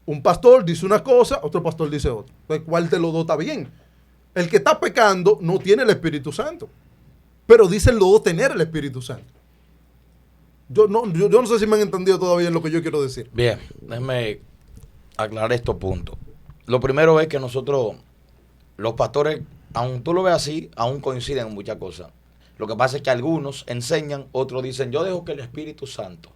Un pastor dice una cosa, otro pastor dice otra. Entonces, ¿cuál de los dos está bien? El que está pecando no tiene el Espíritu Santo. Pero dicen los dos tener el Espíritu Santo. Yo no sé si me han entendido todavía lo que yo quiero decir. Bien, déjeme aclarar estos puntos. Lo primero es que nosotros, los pastores, aun tú lo ves así, aún coinciden en muchas cosas. Lo que pasa es que algunos enseñan, otros dicen, yo dejo que el Espíritu Santo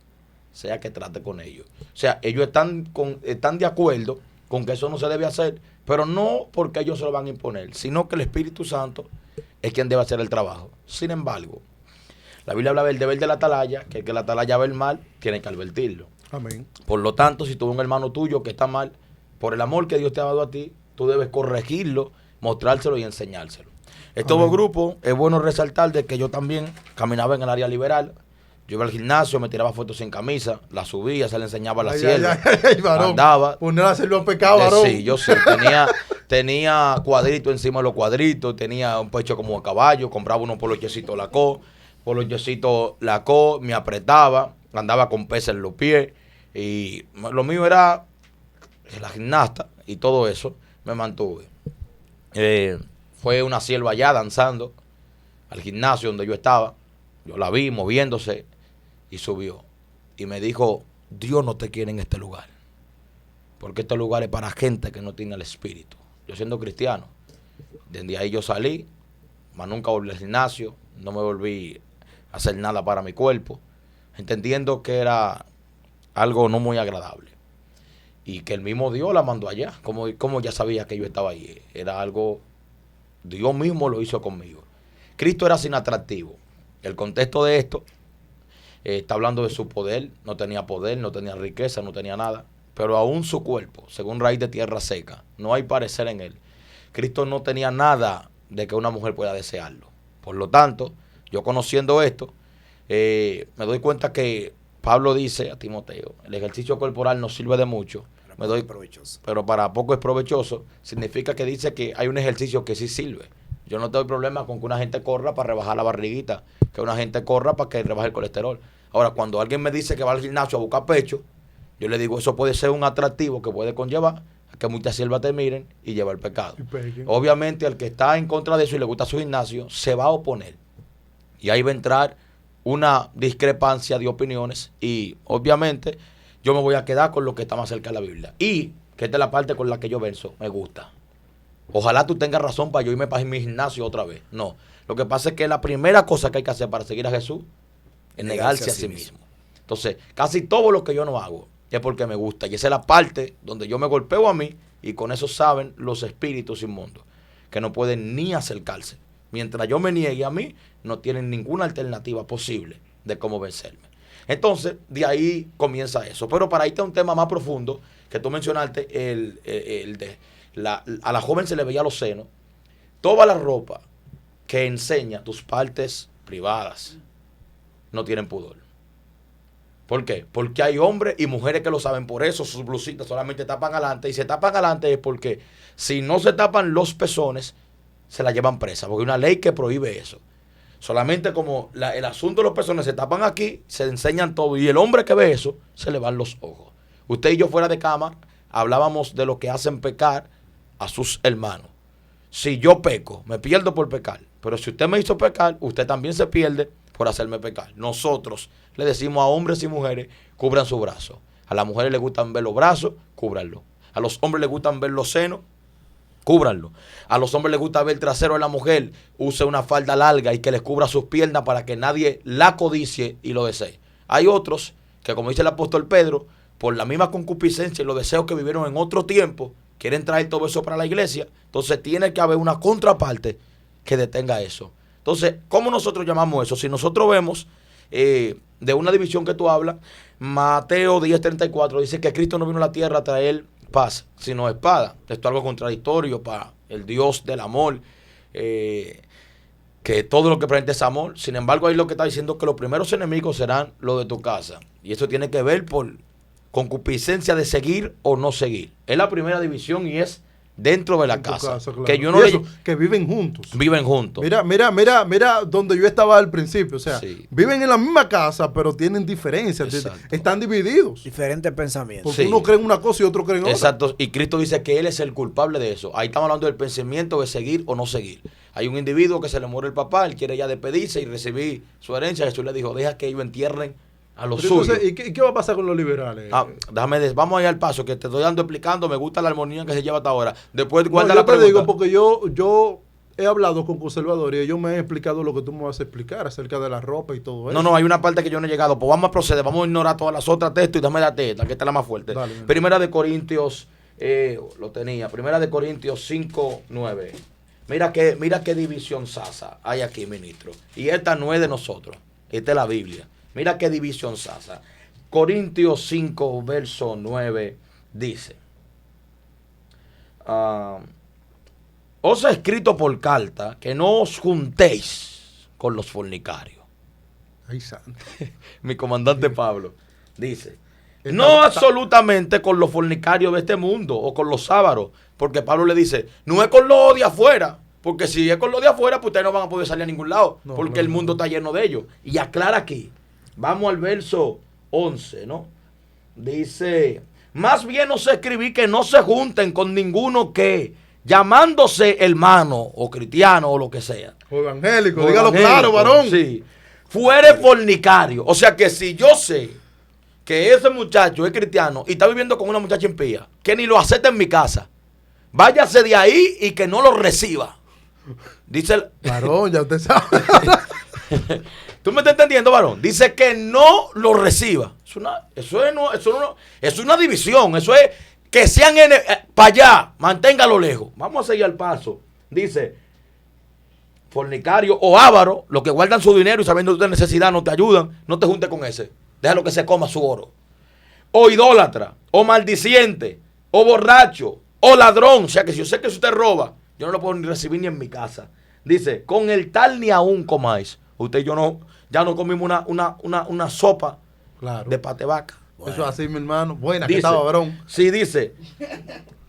sea que trate con ellos. O sea, ellos están de acuerdo con que eso no se debe hacer, pero no porque ellos se lo van a imponer, sino que el Espíritu Santo es quien debe hacer el trabajo. Sin embargo, la Biblia habla del deber de la atalaya, que el que la atalaya ve el mal, tiene que advertirlo. Amén. Por lo tanto, si tú ves un hermano tuyo que está mal, por el amor que Dios te ha dado a ti, tú debes corregirlo, mostrárselo y enseñárselo. Estos dos grupos, es bueno resaltar de que yo también caminaba en el área liberal. Yo iba al gimnasio, me tiraba fotos sin camisa, la subía, se le enseñaba a la sierva, andaba. Poner a hacerlo pecado, varón. Sí, yo sí, tenía cuadritos encima de los cuadritos, tenía un pecho como de caballo, compraba unos polochecitos Lacoste, me apretaba, andaba con pesas en los pies, y lo mío era la gimnasta y todo eso, me mantuve. Fue una sierva allá danzando al gimnasio donde yo estaba, yo la vi moviéndose y subió y me dijo, Dios no te quiere en este lugar, porque este lugar es para gente que no tiene el espíritu. Yo siendo cristiano, desde ahí yo salí, más nunca volví al gimnasio, no me volví a hacer nada para mi cuerpo, entendiendo que era algo no muy agradable y que el mismo Dios la mandó allá, como ya sabía que yo estaba ahí, era algo, Dios mismo lo hizo conmigo. Cristo era sin atractivo. El contexto de esto está hablando de su poder, no tenía riqueza, no tenía nada, pero aún su cuerpo, según raíz de tierra seca, no hay parecer en él. Cristo no tenía nada de que una mujer pueda desearlo. Por lo tanto, yo conociendo esto, me doy cuenta que Pablo dice a Timoteo, el ejercicio corporal no sirve de mucho, pero para poco es provechoso. Significa que dice que hay un ejercicio que sí sirve. Yo no tengo problema con que una gente corra para rebajar la barriguita, que una gente corra para que rebaje el colesterol. Ahora, cuando alguien me dice que va al gimnasio a buscar pecho, yo le digo, eso puede ser un atractivo que puede conllevar a que muchas siervas te miren y llevar el pecado. Obviamente, al que está en contra de eso y le gusta su gimnasio, se va a oponer. Y ahí va a entrar una discrepancia de opiniones y, obviamente, yo me voy a quedar con lo que está más cerca de la Biblia. Y, que esta es la parte con la que yo verso, me gusta. Ojalá tú tengas razón para yo irme para mi gimnasio otra vez. No. Lo que pasa es que la primera cosa que hay que hacer para seguir a Jesús es negarse a sí mismo. Entonces, casi todo lo que yo no hago es porque me gusta. Y esa es la parte donde yo me golpeo a mí y con eso saben los espíritus inmundos que no pueden ni acercarse. Mientras yo me niegue a mí, no tienen ninguna alternativa posible de cómo vencerme. Entonces, de ahí comienza eso. Pero para irte a un tema más profundo, que tú mencionaste, a la joven se le veía los senos. Toda la ropa que enseña tus partes privadas no tienen pudor. ¿Por qué? Porque hay hombres y mujeres que lo saben. Por eso sus blusitas solamente tapan adelante. Y se tapan adelante es porque si no se tapan los pezones, se la llevan presa. Porque hay una ley que prohíbe eso. Solamente como el asunto de los pezones se tapan aquí, se enseñan todo. Y el hombre que ve eso, se le van los ojos. Usted y yo fuera de cámara hablábamos de lo que hacen pecar a sus hermanos. Si yo peco, me pierdo por pecar. Pero si usted me hizo pecar, usted también se pierde por hacerme pecar. Nosotros le decimos a hombres y mujeres, cubran su brazo. A las mujeres les gustan ver los brazos, cúbranlo. A los hombres les gustan ver los senos, cúbranlo. A los hombres les gusta ver el trasero de la mujer, use una falda larga y que les cubra sus piernas para que nadie la codicie y lo desee. Hay otros que, como dice el apóstol Pedro, por la misma concupiscencia y los deseos que vivieron en otro tiempo, quieren traer todo eso para la iglesia. Entonces tiene que haber una contraparte que detenga eso. Entonces, ¿cómo nosotros llamamos eso? Si nosotros vemos de una división que tú hablas, Mateo 10:34 dice que Cristo no vino a la tierra a traer paz, sino espada. Esto es algo contradictorio para el Dios del amor, que todo lo que presenta es amor. Sin embargo, ahí lo que está diciendo es que los primeros enemigos serán los de tu casa. Y eso tiene que ver por concupiscencia de seguir o no seguir. Es la primera división y es dentro de la casa. Claro. Que yo no que viven juntos. Viven juntos. Mira donde yo estaba al principio. O sea, Sí. viven en la misma casa, pero tienen diferencias. Exacto. Están divididos. Diferentes pensamientos. Porque Sí. uno cree en una cosa y otro cree en otra. Exacto. Y Cristo dice que Él es el culpable de eso. Ahí estamos hablando del pensamiento de seguir o no seguir. Hay un individuo que se le muere el papá, él quiere ya despedirse y recibir su herencia. Jesús le dijo, deja que ellos entierren a los Pero suyos. entonces, ¿y qué va a pasar con los liberales? Vamos allá al paso, que te estoy dando explicando, me gusta la armonía que se lleva hasta ahora. Después guarda No, la yo te pregunta. digo porque yo he hablado con conservadores y ellos me han explicado lo que tú me vas a explicar acerca de la ropa y todo eso. No, hay una parte que yo no he llegado. Pues vamos a proceder, vamos a ignorar todas las otras textos y dame la testa, que esta es la más fuerte. Dale. Primera de Corintios, Primera de Corintios 5:9. Mira qué división sasa hay aquí, ministro. Y esta no es de nosotros, esta es la Biblia. Mira qué división sasa. Corintios 5, verso 9 dice: os he escrito por carta que no os juntéis con los fornicarios. Ay, santo. Mi comandante Pablo dice: Está- no está- absolutamente con los fornicarios de este mundo o con los sábaros, porque Pablo le dice, no es con los de afuera, porque si es con los de afuera, pues ustedes no van a poder salir a ningún lado, No, porque no, el no. mundo está lleno de ellos. Y aclara aquí, vamos al verso 11, ¿no? Dice, más bien os escribí que no se junten con ninguno que, llamándose hermano o cristiano o lo que sea, O evangélico, o dígalo evangélico, claro, varón. Sí. Fuere fornicario. O sea que si yo sé que ese muchacho es cristiano y está viviendo con una muchacha impía, que ni lo acepte en mi casa, váyase de ahí y que no lo reciba. Dice el, Varón, ya usted sabe. ¿tú me estás entendiendo, varón? Dice que no lo reciba. Es una división. Eso es que sean para allá, manténgalo lejos. Vamos a seguir al paso. Dice, fornicario o avaro, los que guardan su dinero y sabiendo de necesidad no te ayudan, no te juntes con ese. Déjalo que se coma su oro. O idólatra, o maldiciente, o borracho, o ladrón. O sea que si yo sé que si usted roba, yo no lo puedo ni recibir ni en mi casa. Dice, con el tal ni aún comáis. Usted y yo no, ya no comimos una sopa Claro. de pate vaca. Eso es así, mi hermano. Buena, que Dice, estaba, varón. sí, dice,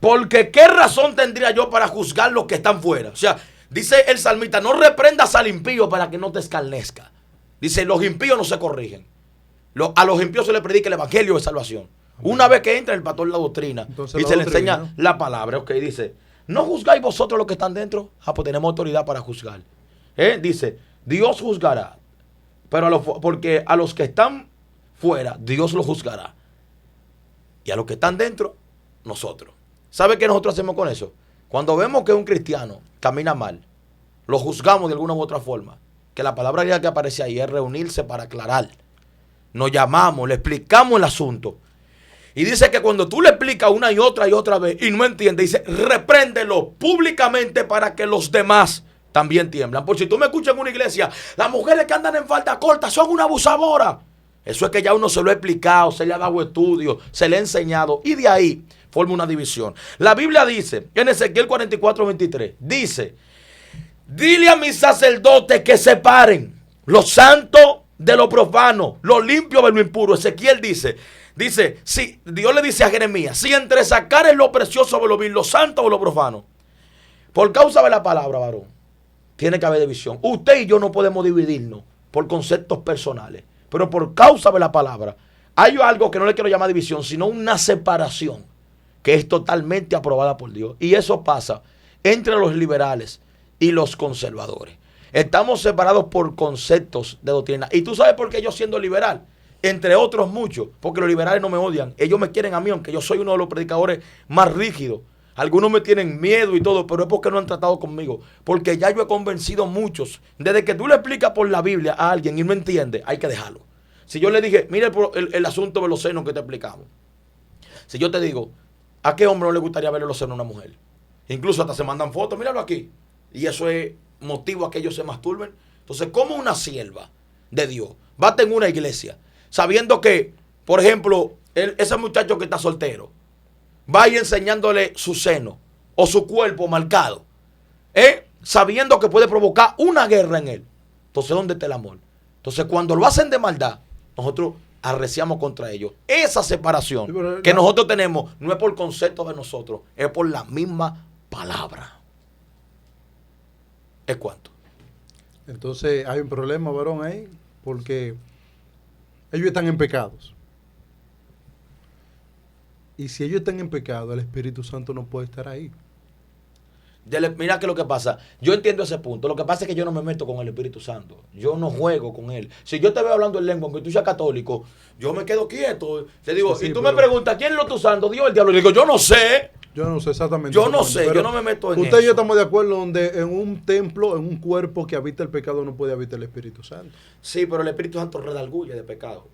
porque qué razón tendría yo para juzgar los que están fuera. O sea, dice el salmista, no reprendas al impío para que no te escarnezca. Dice, los impíos no se corrigen. A los impíos se les predica el evangelio de salvación. Una vez que entra el pastor en la doctrina, Entonces, y la se le doctrina, enseña ¿no? la palabra, ok, dice, no juzgáis vosotros los que están dentro. Pues tenemos autoridad para juzgar. Dice, Dios juzgará, pero porque a los que están fuera, Dios los juzgará. Y a los que están dentro, nosotros. ¿Sabe qué nosotros hacemos con eso? Cuando vemos que un cristiano camina mal, lo juzgamos de alguna u otra forma. Que la palabra griega que aparece ahí es reunirse para aclarar. Nos llamamos, le explicamos el asunto. Y dice que cuando tú le explicas una y otra vez y no entiende, dice, repréndelo públicamente para que los demás también tiemblan. Por si tú me escuchas en una iglesia, las mujeres que andan en falda corta son una abusadora. Eso es que ya uno se lo ha explicado, se le ha dado estudio, se le ha enseñado y de ahí forma una división. La Biblia dice, en Ezequiel 44:23, dice, dile a mis sacerdotes que separen lo santo de lo profano, lo limpio de lo impuro. Ezequiel dice, si Dios le dice a Jeremías, si entre sacares lo precioso de lo vil, lo santo o lo profano, por causa de la palabra, varón, tiene que haber división. Usted y yo no podemos dividirnos por conceptos personales, pero por causa de la palabra, hay algo que no le quiero llamar división, sino una separación que es totalmente aprobada por Dios. Y eso pasa entre los liberales y los conservadores. Estamos separados por conceptos de doctrina. Y tú sabes por qué yo siendo liberal, entre otros muchos, porque los liberales no me odian. Ellos me quieren a mí, aunque yo soy uno de los predicadores más rígidos. Algunos me tienen miedo y todo, pero es porque no han tratado conmigo. Porque ya yo he convencido a muchos. Desde que tú le explicas por la Biblia a alguien y no entiende, hay que dejarlo. Si yo le dije, mira el asunto de los senos que te explicamos. Si yo te digo, ¿A qué hombre no le gustaría verle los senos a una mujer? Incluso hasta se mandan fotos, míralo aquí. Y eso es motivo a que ellos se masturben. Entonces, ¿cómo una sierva de Dios va a estar en una iglesia sabiendo que, por ejemplo, ese muchacho que está soltero va a ir enseñándole su seno o su cuerpo marcado, sabiendo que puede provocar una guerra en él? Entonces, ¿dónde está el amor? Entonces, cuando lo hacen de maldad, nosotros arreciamos contra ellos. Esa separación que nosotros tenemos no es por concepto de nosotros, es por la misma palabra. ¿Es cuánto? Entonces hay un problema, varón, ahí, porque ellos están en pecados. Y si ellos están en pecado, el Espíritu Santo no puede estar ahí. Mira que lo que pasa, yo entiendo ese punto. Lo que pasa es que yo no me meto con el Espíritu Santo. Yo no juego con él. Si yo te veo hablando en lengua, aunque tú seas católico, yo me quedo quieto. Te digo, sí, y tú me preguntas, ¿quién lo está usando? Dios, el diablo. Y digo, yo no sé. Yo no sé exactamente. Yo no sé, yo no me meto en eso. Usted y yo estamos de acuerdo donde en un templo, en un cuerpo que habita el pecado, no puede habitar el Espíritu Santo. Sí, pero el Espíritu Santo redarguye de pecado.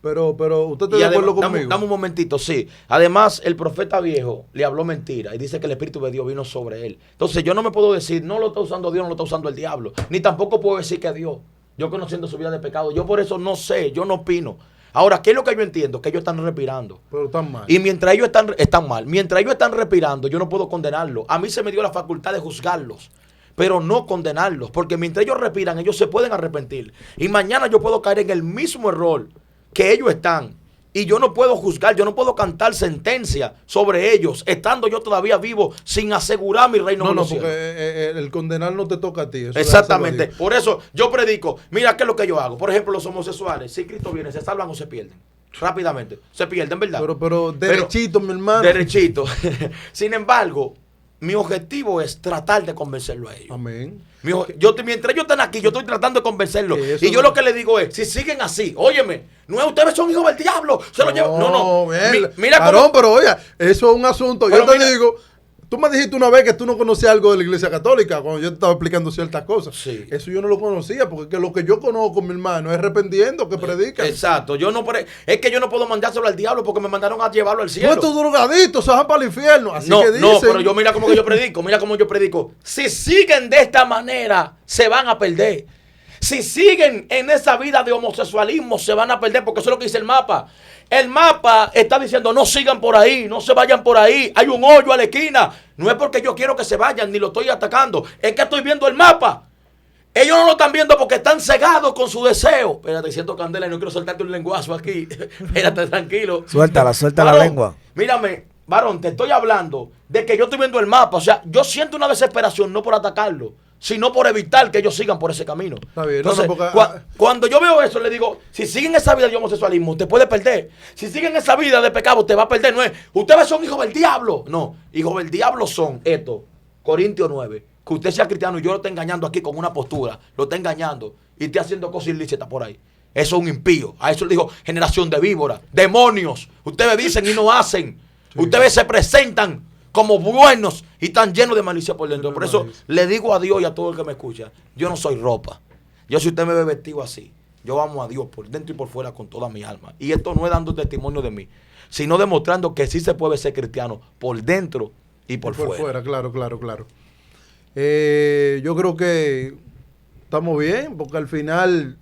Pero usted está de acuerdo conmigo. Dame un momentito, sí. Además, el profeta viejo le habló mentira y dice que el Espíritu de Dios vino sobre él. Entonces, yo no me puedo decir, no lo está usando Dios, no lo está usando el diablo. Ni tampoco puedo decir que Dios. Yo conociendo su vida de pecado, yo por eso no sé, yo no opino. Ahora, ¿qué es lo que yo entiendo? Que ellos están respirando. Pero están mal. Y mientras ellos están mal, mientras ellos están respirando, yo no puedo condenarlos. A mí se me dio la facultad de juzgarlos, pero no condenarlos. Porque mientras ellos respiran, ellos se pueden arrepentir. Y mañana yo puedo caer en el mismo error que ellos están. Y yo no puedo juzgar, yo no puedo cantar sentencia sobre ellos, estando yo todavía vivo, sin asegurar mi reino. No, porque el condenar no te toca a ti. Eso exactamente. Por eso yo predico, mira qué es lo que yo hago. Por ejemplo, los homosexuales, si Cristo viene, ¿se salvan o se pierden? Rápidamente. Se pierden, ¿verdad? Pero derechito, mi hermano. Derechito. Sin embargo, mi objetivo es tratar de convencerlo a ellos. Amén. Mientras ellos están aquí, yo estoy tratando de convencerlos. Y yo lo que les digo es, si siguen así, óyeme, no es ustedes son hijos del diablo. Se lo llevo. No. Mira, varón, pero oye, eso es un asunto. Pero yo te digo, tú me dijiste una vez que tú no conocías algo de la Iglesia Católica cuando yo te estaba explicando ciertas cosas. Sí. Eso yo no lo conocía, porque lo que yo conozco, mi hermano, es arrepentiendo que predica. Exacto. Es que yo no puedo mandárselo al diablo porque me mandaron a llevarlo al cielo. No, estos drogaditos se van para el infierno. Así no, que dicen. No, pero yo mira cómo que yo predico. Mira cómo yo predico. Si siguen de esta manera, se van a perder. Si siguen en esa vida de homosexualismo, se van a perder, porque eso es lo que dice el mapa. El mapa está diciendo, no sigan por ahí, no se vayan por ahí, hay un hoyo a la esquina. No es porque yo quiero que se vayan, ni lo estoy atacando, es que estoy viendo el mapa. Ellos no lo están viendo porque están cegados con su deseo. Espérate, siento candela y no quiero soltarte un lenguazo aquí. Espérate, tranquilo. Suelta la lengua. Mírame, varón, te estoy hablando de que yo estoy viendo el mapa. O sea, yo siento una desesperación no por atacarlo, sino por evitar que ellos sigan por ese camino. Está bien, entonces, cuando yo veo eso, le digo, si siguen esa vida de homosexualismo, te puede perder. Si siguen esa vida de pecado, te va a perder. No es, ustedes son hijos del diablo. No, hijos del diablo son esto, Corintios 9, que usted sea cristiano y yo lo esté engañando aquí con una postura, lo está engañando y esté haciendo cosas ilícitas por ahí. Eso es un impío. A eso le digo generación de víboras, demonios. Ustedes dicen y no hacen. Sí. Ustedes se presentan como buenos y están llenos de malicia por dentro. Por eso le digo a Dios y a todo el que me escucha, yo no soy ropa. Yo, si usted me ve vestido así, yo amo a Dios por dentro y por fuera con toda mi alma. Y esto no es dando testimonio de mí, sino demostrando que sí se puede ser cristiano por dentro y por fuera. Claro. Yo creo que estamos bien, porque al final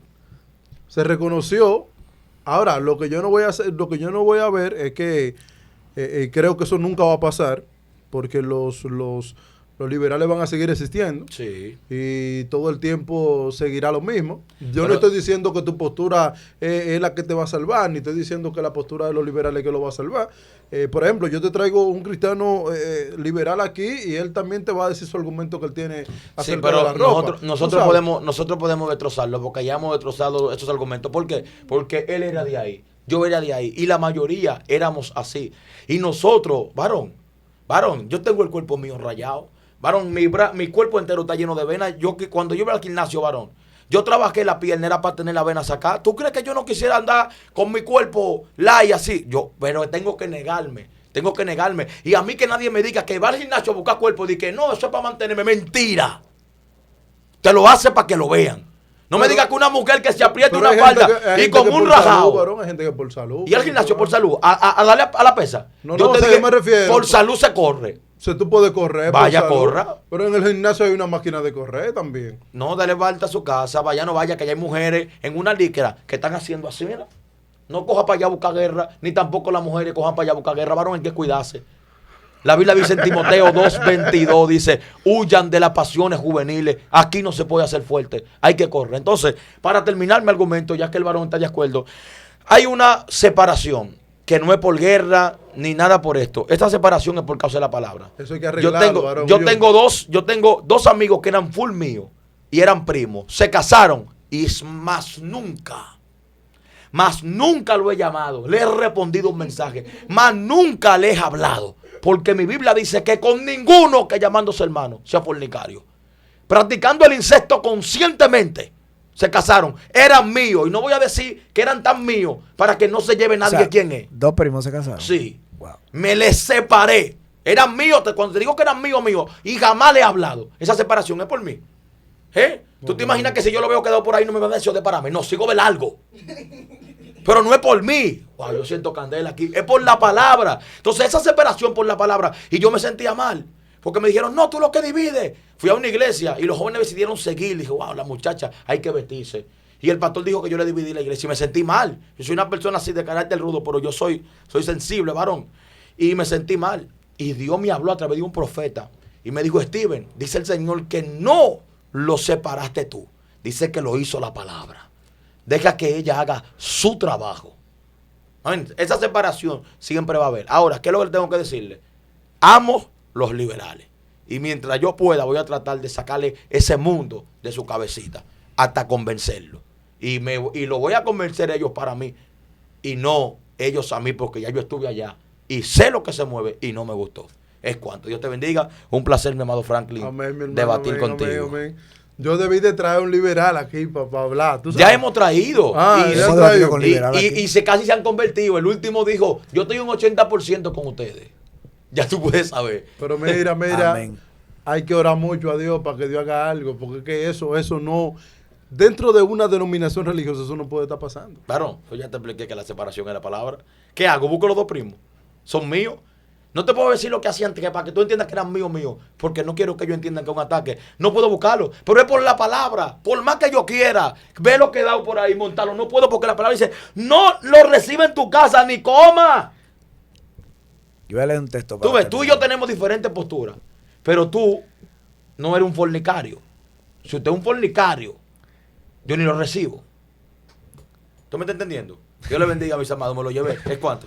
se reconoció. Ahora, lo que yo no voy a hacer, lo que yo no voy a ver es que creo que eso nunca va a pasar, porque los liberales van a seguir existiendo. Sí. Y todo el tiempo seguirá lo mismo. Yo no estoy diciendo que tu postura es la que te va a salvar, ni estoy diciendo que la postura de los liberales es que lo va a salvar. Por ejemplo, yo te traigo un cristiano liberal aquí y él también te va a decir su argumento que él tiene acerca de la ropa. Nosotros podemos destrozarlo, porque ya hemos destrozado esos argumentos. ¿Por qué? Porque él era de ahí, yo era de ahí, y la mayoría éramos así. Y nosotros, varón, yo tengo el cuerpo mío rayado. Varón, mi cuerpo entero está lleno de venas. Cuando yo voy al gimnasio, varón, yo trabajé la pierna, era para tener la vena sacada. ¿Tú crees que yo no quisiera andar con mi cuerpo y así? Pero tengo que negarme. Y a mí que nadie me diga que va al gimnasio a buscar cuerpo, y que no, eso es para mantenerme. Mentira. Te lo hace para que lo vean. No me digas que una mujer que se aprieta Pero una hay gente falda hay y gente con que un por salud, rajado. varón, hay gente que por salud. Y al gimnasio por salud, a darle a la pesa. No, Yo no, te o sea, dije, yo me refiero. por salud se corre. O sea, tú puedes correr. por Vaya, salud, corra. Pero en el gimnasio hay una máquina de correr también. No, dale vuelta a su casa, vaya, no vaya, que ya hay mujeres en una licra que están haciendo así, mira. No coja para allá a buscar guerra, ni tampoco las mujeres cojan para allá a buscar guerra, varón, hay que cuidarse. La Biblia dice en Timoteo 2:22, dice, huyan de las pasiones juveniles, aquí no se puede hacer fuerte, hay que correr. Entonces, para terminar mi argumento, ya que el varón está de acuerdo, hay una separación que no es por guerra ni nada por esto. Esta separación es por causa de la palabra. Eso hay que arreglarlo, varón. Yo tengo dos amigos que eran full míos y eran primos. Se casaron y más nunca lo he llamado, le he respondido un mensaje, más nunca le he hablado. Porque mi Biblia dice que con ninguno que llamándose hermano sea fornicario. Practicando el incesto conscientemente. Se casaron, eran míos. Y no voy a decir que eran tan míos para que no se lleve nadie, o sea, quién es. ¿Dos primos se casaron? Sí. Wow. Me les separé. Eran míos, cuando te digo que eran míos, y jamás le he hablado. Esa separación es por mí. ¿Tú te imaginas que si yo lo veo quedado por ahí no me va a decir de pararme? No, sigo de largo. Pero no es por mí. Wow, yo siento candela aquí. Es por la palabra. Entonces esa separación por la palabra. Y yo me sentía mal. Porque me dijeron, no, tú lo que divides. Fui a una iglesia y los jóvenes decidieron seguir. Dije, wow, la muchacha hay que vestirse. Y el pastor dijo que yo le dividí la iglesia y me sentí mal. Yo soy una persona así de carácter rudo, pero yo soy sensible, varón. Y me sentí mal. Y Dios me habló a través de un profeta. Y me dijo, Steven, dice el Señor que no lo separaste tú. Dice que lo hizo la palabra. Deja que ella haga su trabajo. Esa separación siempre va a haber. Ahora, ¿qué es lo que tengo que decirle? Amo los liberales. Y mientras yo pueda, voy a tratar de sacarle ese mundo de su cabecita hasta convencerlo. Y lo voy a convencer a ellos para mí y no ellos a mí, porque ya yo estuve allá y sé lo que se mueve y no me gustó. Es cuanto. Dios te bendiga. Un placer, mi amado Franklin, amén, mi hermano, debatir amén, contigo. Amén, amén. Yo debí de traer un liberal aquí para hablar. ¿Tú sabes? Ya hemos traído. Y casi se han convertido. El último dijo, yo estoy un 80% con ustedes. Ya tú puedes saber. Pero mira, hay que orar mucho a Dios para que Dios haga algo, porque es que eso no, dentro de una denominación religiosa, eso no puede estar pasando. Claro, yo ya te expliqué que la separación es la palabra. ¿Qué hago? Busco los dos primos. Son míos. No te puedo decir lo que hacía antes, para que tú entiendas que eran míos, porque no quiero que ellos entiendan que es un ataque. No puedo buscarlo, pero es por la palabra. Por más que yo quiera, ve lo que he dado por ahí, montarlo. No puedo porque la palabra dice, no lo recibe en tu casa, ni coma. Yo voy a leer un texto. Tú ves, tú y yo tenemos diferentes posturas, pero tú no eres un fornicario. Si usted es un fornicario, yo ni lo recibo. ¿Tú me estás entendiendo? Dios le bendiga a mis amados, me lo llevé. ¿Es cuánto?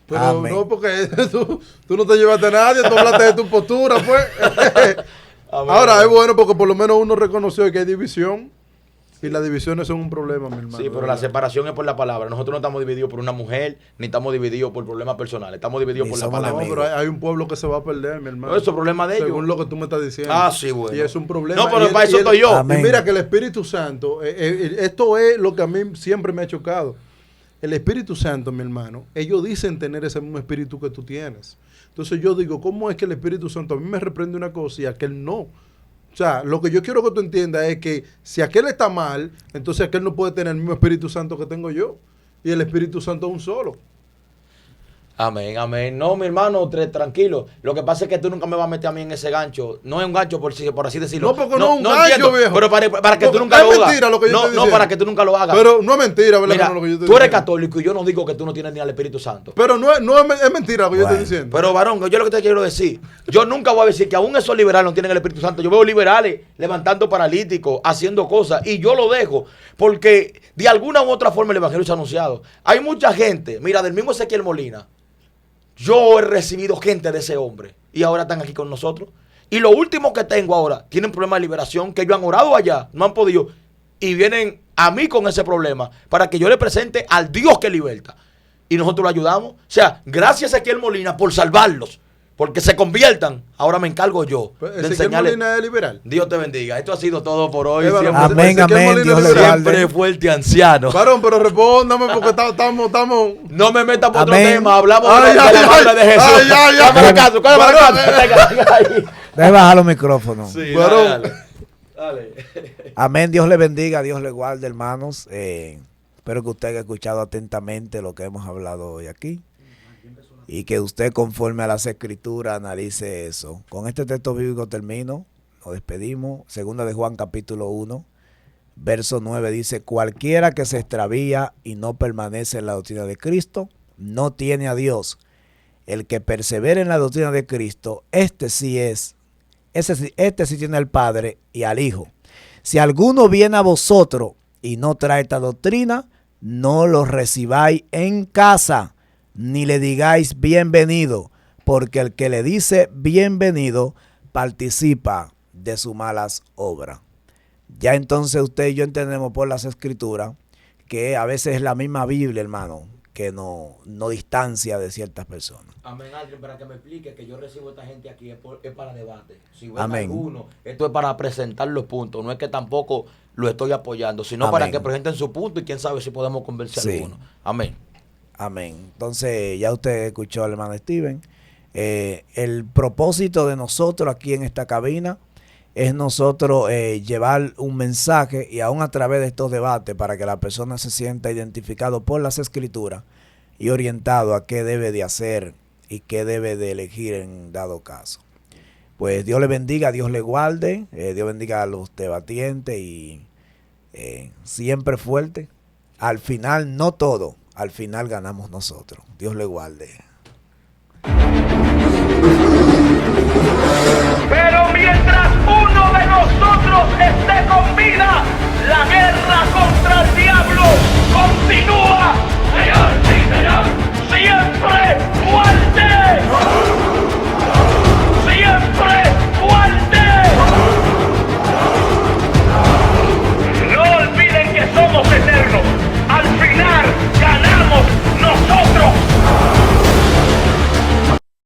Pero amén. no, porque tú no te llevaste a nadie, tú hablaste de tu postura, pues. Ahora, es bueno porque por lo menos uno reconoció que hay división. Y las divisiones son un problema, mi hermano. Sí, pero la separación es por la palabra. Nosotros no estamos divididos por una mujer, ni estamos divididos por problemas personales. Estamos divididos por la palabra. No, pero hay un pueblo que se va a perder, mi hermano. No, eso es problema de ellos. Según lo que tú me estás diciendo. Ah, sí, bueno. Y es un problema. No, pero para eso estoy yo. Y mira que el Espíritu Santo, esto es lo que a mí siempre me ha chocado. El Espíritu Santo, mi hermano, ellos dicen tener ese mismo espíritu que tú tienes. Entonces yo digo, ¿cómo es que el Espíritu Santo a mí me reprende una cosa y aquel no? O sea, lo que yo quiero que tú entiendas es que si aquel está mal, entonces aquel no puede tener el mismo Espíritu Santo que tengo yo. Y el Espíritu Santo es un solo. Amén, amén. No, mi hermano, tranquilo. Lo que pasa es que tú nunca me vas a meter a mí en ese gancho. No es un gancho, por así decirlo. No, porque no es un gancho, viejo. Pero para que tú nunca lo hagas. Es mentira lo que yo estoy diciendo. No, para que tú nunca lo hagas. Pero no es mentira, ¿verdad? Mira, no, lo que yo estoy tú eres diciendo. católico y yo no digo que tú no tienes ni al Espíritu Santo. Pero no es mentira lo que yo estoy diciendo. Pero, varón, yo lo que te quiero decir, yo nunca voy a decir que aún esos liberales no tienen el Espíritu Santo. Yo veo liberales levantando paralíticos, haciendo cosas, y yo lo dejo, porque de alguna u otra forma el Evangelio se ha anunciado. Hay mucha gente, mira, del mismo Ezequiel Molina, yo he recibido gente de ese hombre y ahora están aquí con nosotros. Y lo último que tengo ahora, tienen problemas de liberación, que ellos han orado allá, no han podido, y vienen a mí con ese problema para que yo le presente al Dios que liberta. Y nosotros lo ayudamos. O sea, gracias a Ezequiel Molina por salvarlos, porque se conviertan. Ahora me encargo yo de enseñarles. Molina es liberal. Dios te bendiga. Esto ha sido todo por hoy. Amén, amén. Dios le siempre fuerte anciano. Varón, pero respóndame porque estamos. No me metas por otro Amén. tema. Hablamos de la madre de Jesús. Cámara caso. Debe bajar los micrófonos. Sí, Varón, dale. Dale. Amén, Dios le bendiga, Dios le guarde, hermanos. Espero que usted haya escuchado atentamente lo que hemos hablado hoy aquí y que usted, conforme a las escrituras, analice eso. Con este texto bíblico termino, nos despedimos. Segunda de Juan capítulo 1, verso 9 dice: cualquiera que se extravía y no permanece en la doctrina de Cristo, no tiene a Dios. El que persevera en la doctrina de Cristo, este sí tiene al Padre y al Hijo. Si alguno viene a vosotros y no trae esta doctrina, no lo recibáis en casa, ni le digáis bienvenido, porque el que le dice bienvenido participa de sus malas obras. Ya entonces usted y yo entendemos por las escrituras que a veces es la misma Biblia, hermano, que no distancia de ciertas personas. Amén, Adrián, para que me explique que yo recibo a esta gente aquí es para debate. Si ven Amén. alguno, esto es para presentar los puntos. No es que tampoco lo estoy apoyando, sino Amén. para que presenten su punto y quién sabe si podemos convencer a Sí. alguno. Amén. Amén. Entonces, ya usted escuchó al hermano Steven. El propósito de nosotros aquí en esta cabina es nosotros llevar un mensaje, y aún a través de estos debates, para que la persona se sienta identificado por las escrituras y orientado a qué debe de hacer y qué debe de elegir en dado caso. Pues Dios le bendiga, Dios le guarde, Dios bendiga a los debatientes y siempre fuerte. Al final, no todo, al final ganamos nosotros. Dios le guarde.